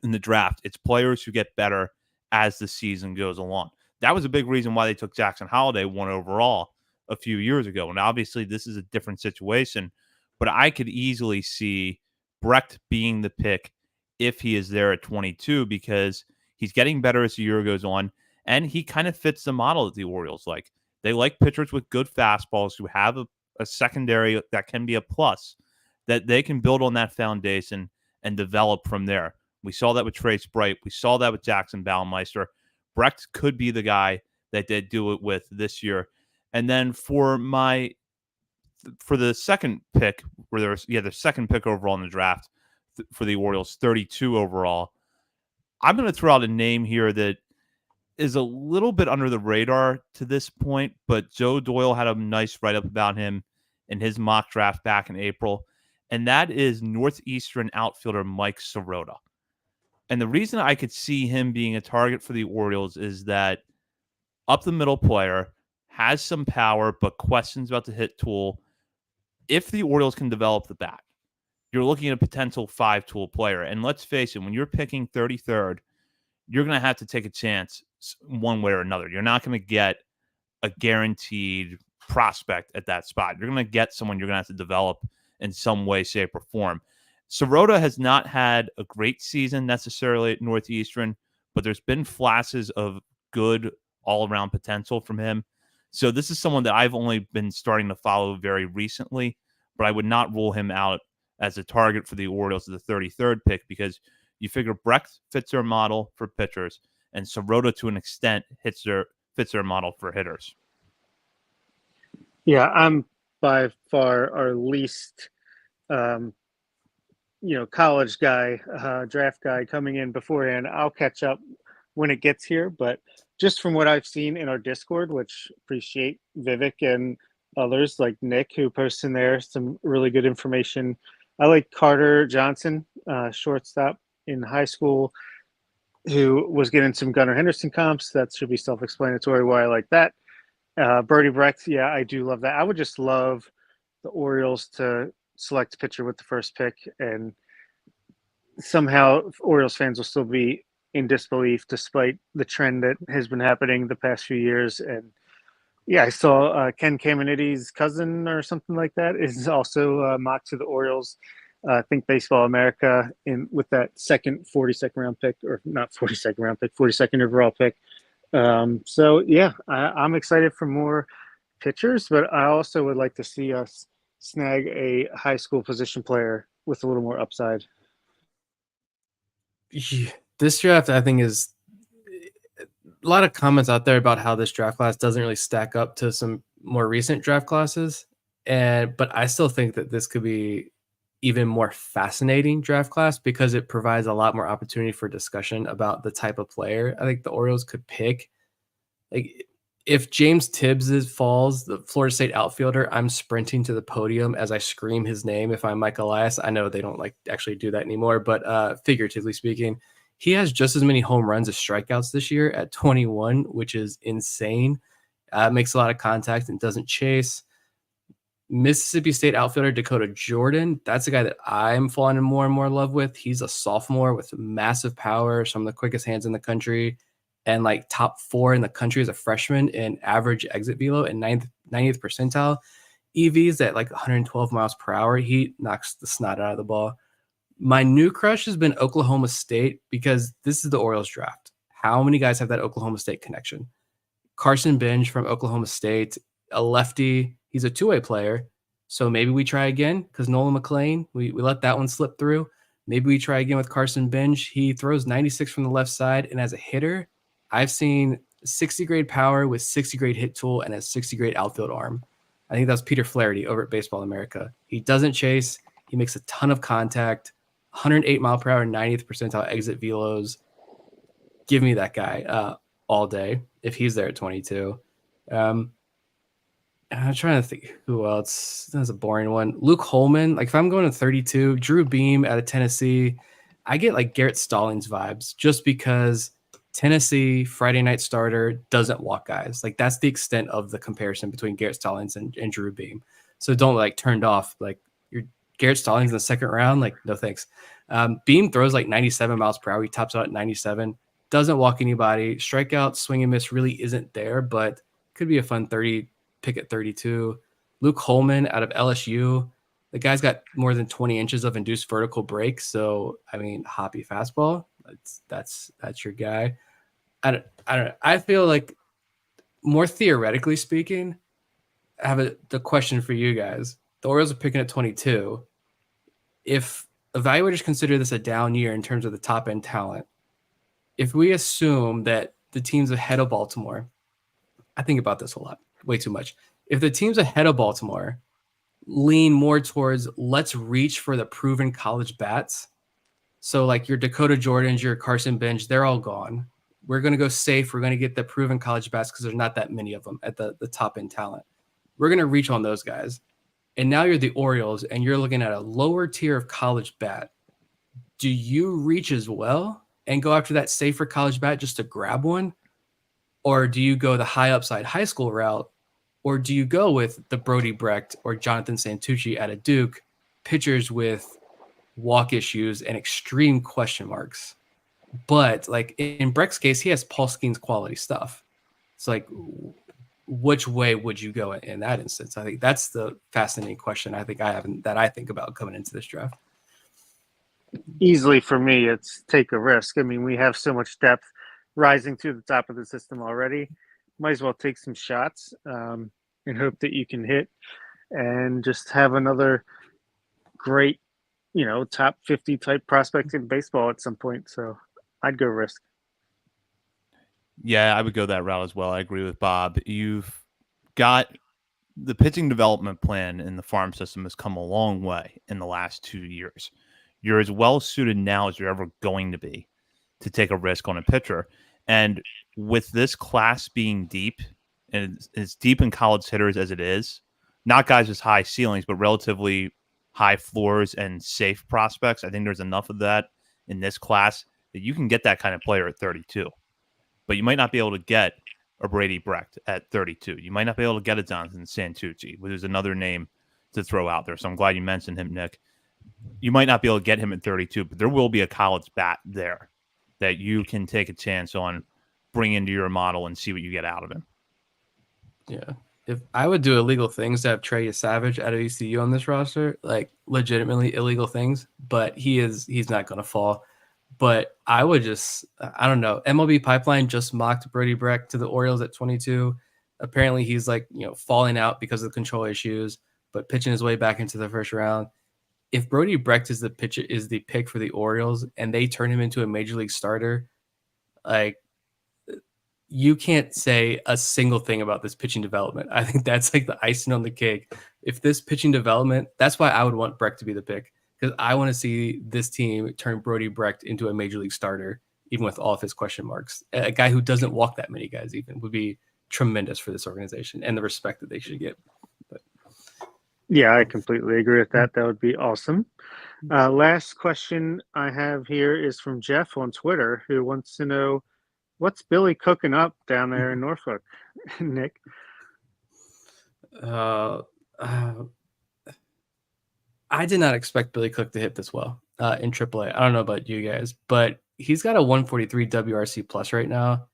in the draft, it's players who get better as the season goes along. That was a big reason why they took Jackson Holliday 1 overall a few years ago. And obviously this is a different situation, but I could easily see Brecht being the pick if he is there at 22 because He's getting better as the year goes on, and he kind of fits the model that the Orioles like. They like pitchers with good fastballs who have a secondary that can be a plus, that they can build on that foundation and develop from there. We saw that with Trace Bright. We saw that with Jackson Baumeister. Brecht could be the guy that they do it with this year. And then for the second pick, where there's the second pick overall in the draft for the Orioles, 32 overall, I'm going to throw out a name here that is a little bit under the radar to this point, but Joe Doyle had a nice write-up about him in his mock draft back in April, and that is Northeastern outfielder Mike Sirota. And the reason I could see him being a target for the Orioles is that up-the-middle player, has some power, but questions about the hit tool. If the Orioles can develop the bat, you're looking at a potential 5-tool player. And let's face it, when you're picking 33rd, you're going to have to take a chance one way or another. You're not going to get a guaranteed prospect at that spot. You're going to get someone you're going to have to develop in some way, shape, or form. Sirota has not had a great season necessarily at Northeastern, but there's been flashes of good all-around potential from him. So this is someone that I've only been starting to follow very recently, but I would not rule him out as a target for the Orioles at the 33rd pick, because you figure Brecht fits their model for pitchers, and Sirota to an extent fits their model for hitters. Yeah, I'm by far our least, college guy, draft guy coming in beforehand. I'll catch up when it gets here, but just from what I've seen in our Discord, which appreciate Vivek and others like Nick who posts in there some really good information. I like Carter Johnson, shortstop in high school, who was getting some Gunnar Henderson comps. That should be self-explanatory why I like that. Birdie Brecht, yeah, I do love that. I would just love the Orioles to select a pitcher with the first pick, and somehow Orioles fans will still be in disbelief despite the trend that has been happening the past few years. And yeah, I saw Ken Caminiti's cousin or something like that is also mocked to the Orioles. I think Baseball America with that second 42nd round pick, or not 42nd round pick, 42nd overall pick. So yeah, I'm excited for more pitchers, but I also would like to see us snag a high school position player with a little more upside. This draft, I think, is a lot of comments out there about how this draft class doesn't really stack up to some more recent draft classes. But I still think that this could be even more fascinating draft class because it provides a lot more opportunity for discussion about the type of player I think the Orioles could pick. Like, if James Tibbs falls, the Florida State outfielder, I'm sprinting to the podium as I scream his name. If I'm Mike Elias, I know they don't actually do that anymore, but figuratively speaking, he has just as many home runs as strikeouts this year at 21, which is insane. Makes a lot of contact and doesn't chase. Mississippi State outfielder Dakota Jordan, that's a guy that I'm falling in more and more in love with. He's a sophomore with massive power, some of the quickest hands in the country, and top 4 in the country as a freshman in average exit velo and 90th percentile. EVs at 112 miles per hour. He knocks the snot out of the ball. My new crush has been Oklahoma State because this is the Orioles draft. How many guys have that Oklahoma State connection? Carson Benj from Oklahoma State, a lefty. He's a two-way player. So maybe we try again because Nolan McLean, we let that one slip through. Maybe we try again with Carson Benj. He throws 96 from the left side. And as a hitter, I've seen 60 grade power with 60 grade hit tool and a 60 grade outfield arm. I think that was Peter Flaherty over at Baseball America. He doesn't chase. He makes a ton of contact, 108 mile per hour, 90th percentile exit velos. Give me that guy all day if he's there at 22. I'm trying to think who else. That's a boring one. Luke Holman. If I'm going to 32, Drew Beam out of Tennessee, I get Garrett Stallings vibes just because Tennessee Friday night starter doesn't walk guys. That's the extent of the comparison between Garrett Stallings and Drew Beam. So don't turned off. You're Garrett Stallings in the second round. No thanks. Beam throws 97 miles per hour. He tops out at 97. Doesn't walk anybody. Strikeout, swing and miss really isn't there, but could be a fun 30 pick at 32. Luke Holman out of LSU. The guy's got more than 20 inches of induced vertical break. So, hoppy fastball. That's your guy. I don't know. I feel like, more theoretically speaking, I have the question for you guys. The Orioles are picking at 22. If evaluators consider this a down year in terms of the top end talent, if we assume that the teams ahead of Baltimore, I think about this a lot, way too much. If the teams ahead of Baltimore lean more towards let's reach for the proven college bats, so like your Dakota Jordans, your Carson Bench, they're all gone. We're going to go safe. We're going to get the proven college bats because there's not that many of them at the top end talent. We're going to reach on those guys. And now you're the Orioles and you're looking at a lower tier of college bat. Do you reach as well and go after that safer college bat just to grab one? Or do you go the high upside high school route? Or do you go with the Brody Brecht or Jonathan Santucci at a Duke, pitchers with walk issues and extreme question marks? But like in Brecht's case, he has Paul Skeens quality stuff. It's like, which way would you go in that instance? I think that's the fascinating question I think about coming into this draft. Easily for me, it's take a risk. I mean, we have so much depth rising to the top of the system already. Might as well take some shots and hope that you can hit and just have another great, top 50 type prospect in baseball at some point. So I'd go risk. Yeah, I would go that route as well. I agree with Bob. You've got the pitching development plan in the farm system has come a long way in the last 2 years. You're as well suited now as you're ever going to be to take a risk on a pitcher. And with this class being deep, and as deep in college hitters as it is, not guys with high ceilings, but relatively high floors and safe prospects, I think there's enough of that in this class that you can get that kind of player at 32. But you might not be able to get a Brady Brecht at 32. You might not be able to get a Jonathan Santucci, which is another name to throw out there. So I'm glad you mentioned him, Nick. You might not be able to get him at 32, but there will be a college bat there that you can take a chance on, bring into your model and see what you get out of him. Yeah. If I would do illegal things to have Trey Savage out of ECU on this roster, like legitimately illegal things, but he's not going to fall. But I would I don't know. MLB Pipeline just mocked Brody Brecht to the Orioles at 22. Apparently he's falling out because of the control issues, but pitching his way back into the first round. If Brody Brecht is the pick for the Orioles and they turn him into a major league starter, like, you can't say a single thing about this pitching development. I think that's like the icing on the cake. If this pitching development, that's why I would want Brecht to be the pick, because I want to see this team turn Brody Brecht into a major league starter, even with all of his question marks. A guy who doesn't walk that many guys even would be tremendous for this organization and the respect that they should get. But yeah, I completely agree with that. That would be awesome. Last question I have here is from Jeff on Twitter, who wants to know, what's Billy cooking up down there in Norfolk, Nick? I did not expect Billy Cook to hit this well in AAA. I don't know about you guys, but he's got a 143 WRC plus right now,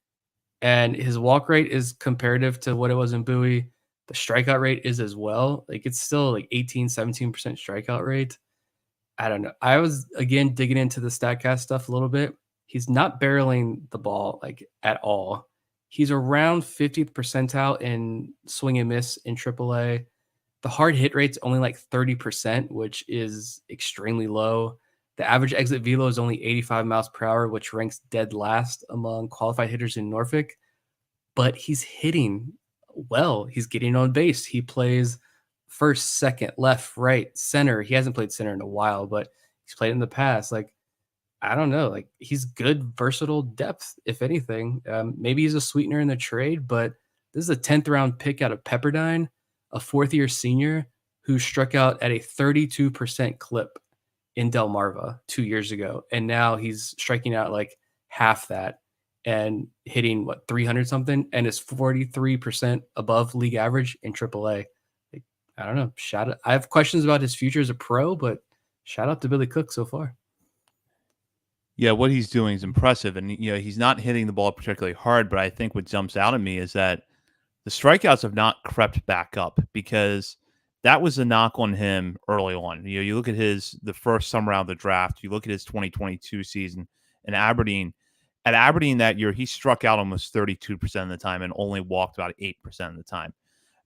and his walk rate is comparative to what it was in Bowie. The strikeout rate is as well. Like, it's still like 17% strikeout rate. I don't know. I was, again, digging into the StatCast stuff a little bit. He's not barreling the ball like at all. He's around 50th percentile in swing and miss in AAA. The hard hit rate's only like 30%, which is extremely low. The average exit velo is only 85 miles per hour, which ranks dead last among qualified hitters in Norfolk. But he's hitting well. He's getting on base. He plays first, second, left, right, center. He hasn't played center in a while, but he's played in the past. Like, I don't know. Like, he's good, versatile depth, if anything. Maybe he's a sweetener in the trade, but this is a 10th round pick out of Pepperdine, a fourth-year senior who struck out at a 32% clip in Delmarva 2 years ago. And now he's striking out like half that and hitting 300 something, and is 43% above league average in AAA. Like, I don't know. I have questions about his future as a pro, but shout out to Billy Cook so far. Yeah, what he's doing is impressive, and he's not hitting the ball particularly hard. But I think what jumps out at me is that the strikeouts have not crept back up, because that was a knock on him early on. You look at the first summer round of the draft, you look at his 2022 season, in Aberdeen. At Aberdeen that year, he struck out almost 32% of the time and only walked about 8% of the time.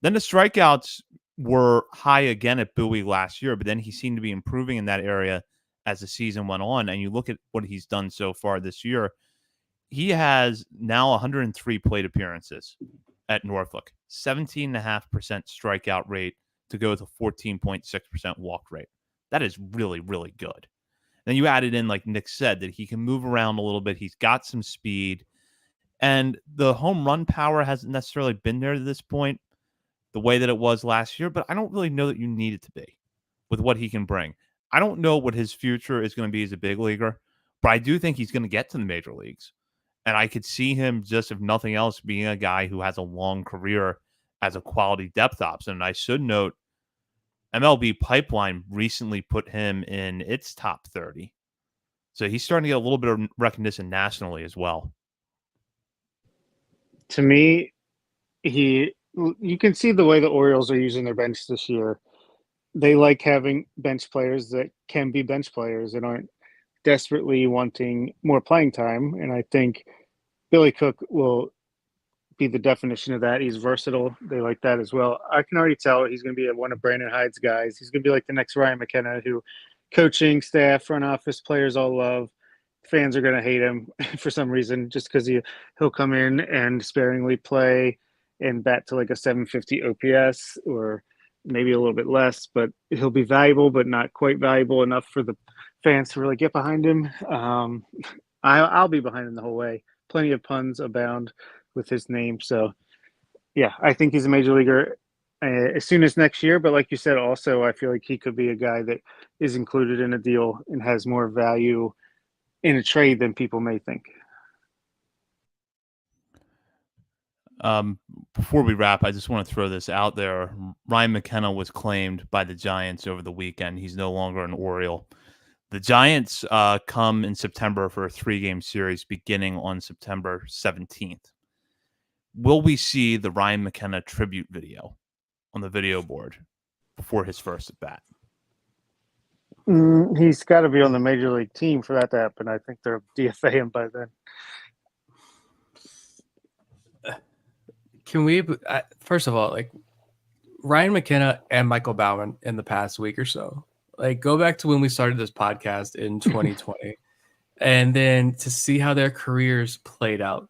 Then the strikeouts were high again at Bowie last year, but then he seemed to be improving in that area as the season went on. And you look at what he's done so far this year, he has now 103 plate appearances at Norfolk, 17.5% strikeout rate to go with a 14.6% walk rate. That is really, really good. Then you added in, like Nick said, that he can move around a little bit. He's got some speed. And the home run power hasn't necessarily been there to this point the way that it was last year, but I don't really know that you need it to be with what he can bring. I don't know what his future is going to be as a big leaguer, but I do think he's going to get to the major leagues. And I could see him just, if nothing else, being a guy who has a long career as a quality depth option. And I should note, MLB Pipeline recently put him in its top 30. So he's starting to get a little bit of recognition nationally as well. To me, you can see the way the Orioles are using their bench this year. They like having bench players that can be bench players and aren't desperately wanting more playing time. And I think Billy Cook will be the definition of that. He's versatile. They like that as well. I can already tell he's going to be one of Brandon Hyde's guys. He's going to be like the next Ryan McKenna, who coaching staff, front office, players all love. Fans are going to hate him for some reason just because he'll come in and sparingly play and bat to like a 750 OPS or maybe a little bit less, but he'll be valuable, but not quite valuable enough for the fans to really get behind him. I'll be behind him the whole way. Plenty of puns abound with his name. So, yeah, I think he's a major leaguer as soon as next year. But like you said, also, I feel like he could be a guy that is included in a deal and has more value in a trade than people may think. Before we wrap, I just want to throw this out there. Ryan McKenna was claimed by the Giants over the weekend. He's no longer an Oriole. The Giants come in September for a 3-game series beginning on September 17th. Will we see the Ryan McKenna tribute video on the video board before his first at bat? He's got to be on the major league team for that to happen. I think they're DFA him by then. Can we, first of all, like Ryan McKenna and Michael Baumann in the past week or so, like go back to when we started this podcast in 2020 and then to see how their careers played out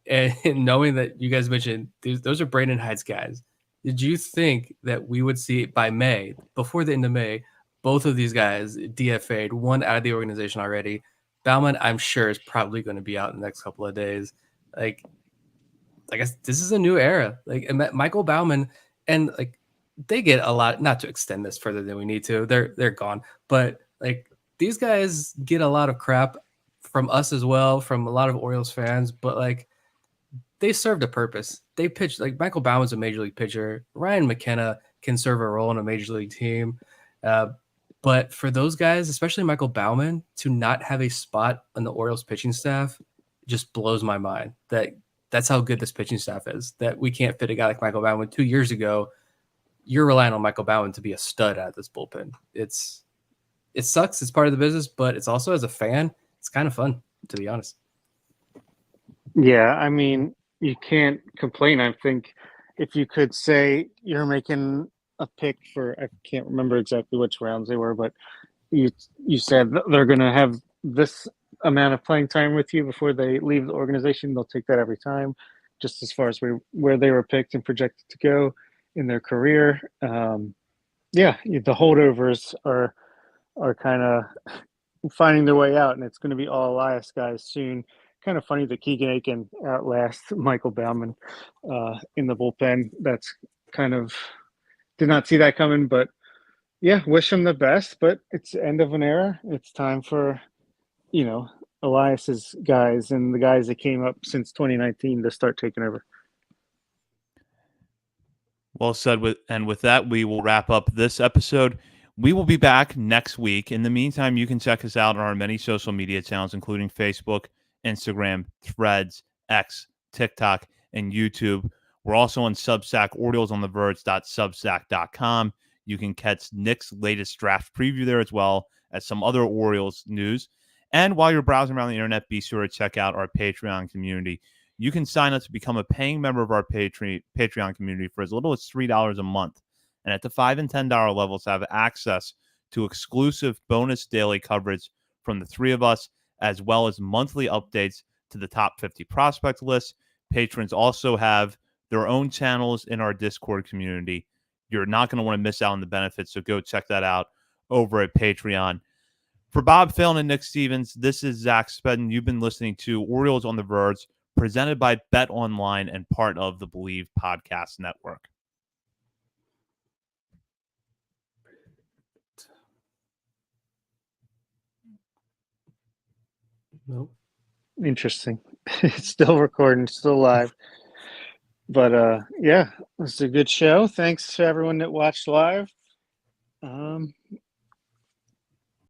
and knowing that you guys mentioned those are Brandon Hyde's guys. Did you think that we would see by May, before the end of May, both of these guys DFA'd, one out of the organization already? Baumann, I'm sure, is probably going to be out in the next couple of days. Like, I guess this is a new era. Like Michael Baumann, and like they get a lot. Not to extend this further than we need to. They're gone, but like these guys get a lot of crap from us as well, from a lot of Orioles fans. But like they served a purpose. They pitched like Michael Bauman's a major league pitcher. Ryan McKenna can serve a role in a major league team. But for those guys, especially Michael Baumann, to not have a spot on the Orioles pitching staff just blows my mind. That's how good this pitching staff is, that we can't fit a guy like Michael Baumann. 2 years ago, you're relying on Michael Baumann to be a stud at this bullpen. It sucks. It's part of the business, but it's also, as a fan, it's kind of fun, to be honest. Yeah, I mean, you can't complain. I think if you could say you're making a pick for, I can't remember exactly which rounds they were, but you said they're going to have this amount of playing time with you before they leave the organization, they'll take that every time, just as far as where they were picked and projected to go in their career. The holdovers are kind of finding their way out, and it's going to be all Elias guys soon. Kind of funny that Keegan Aiken outlasts Michael Baumann in the bullpen. That's kind of, did not see that coming, but yeah, wish him the best. But it's the end of an era. It's time for, Elias's guys and the guys that came up since 2019 to start taking over. Well said. With that, we will wrap up this episode. We will be back next week. In the meantime, you can check us out on our many social media channels, including Facebook, Instagram, Threads, X, TikTok, and YouTube. We're also on Substack, OriolesOnTheVerge.substack.com. You can catch Nick's latest draft preview there, as well as some other Orioles news. And while you're browsing around the internet, be sure to check out our Patreon community. You can sign up to become a paying member of our Patreon community for as little as $3 a month. And at the $5 and $10 levels, have access to exclusive bonus daily coverage from the three of us, as well as monthly updates to the top 50 prospect list. Patrons also have their own channels in our Discord community. You're not going to want to miss out on the benefits, so go check that out over at Patreon. For Bob Phelan and Nick Stevens, this is Zach Spedden. You've been listening to Orioles on the Verge, presented by Bet Online and part of the Believe Podcast Network. Nope. Interesting. It's still recording, still live. But yeah, it was a good show. Thanks to everyone that watched live.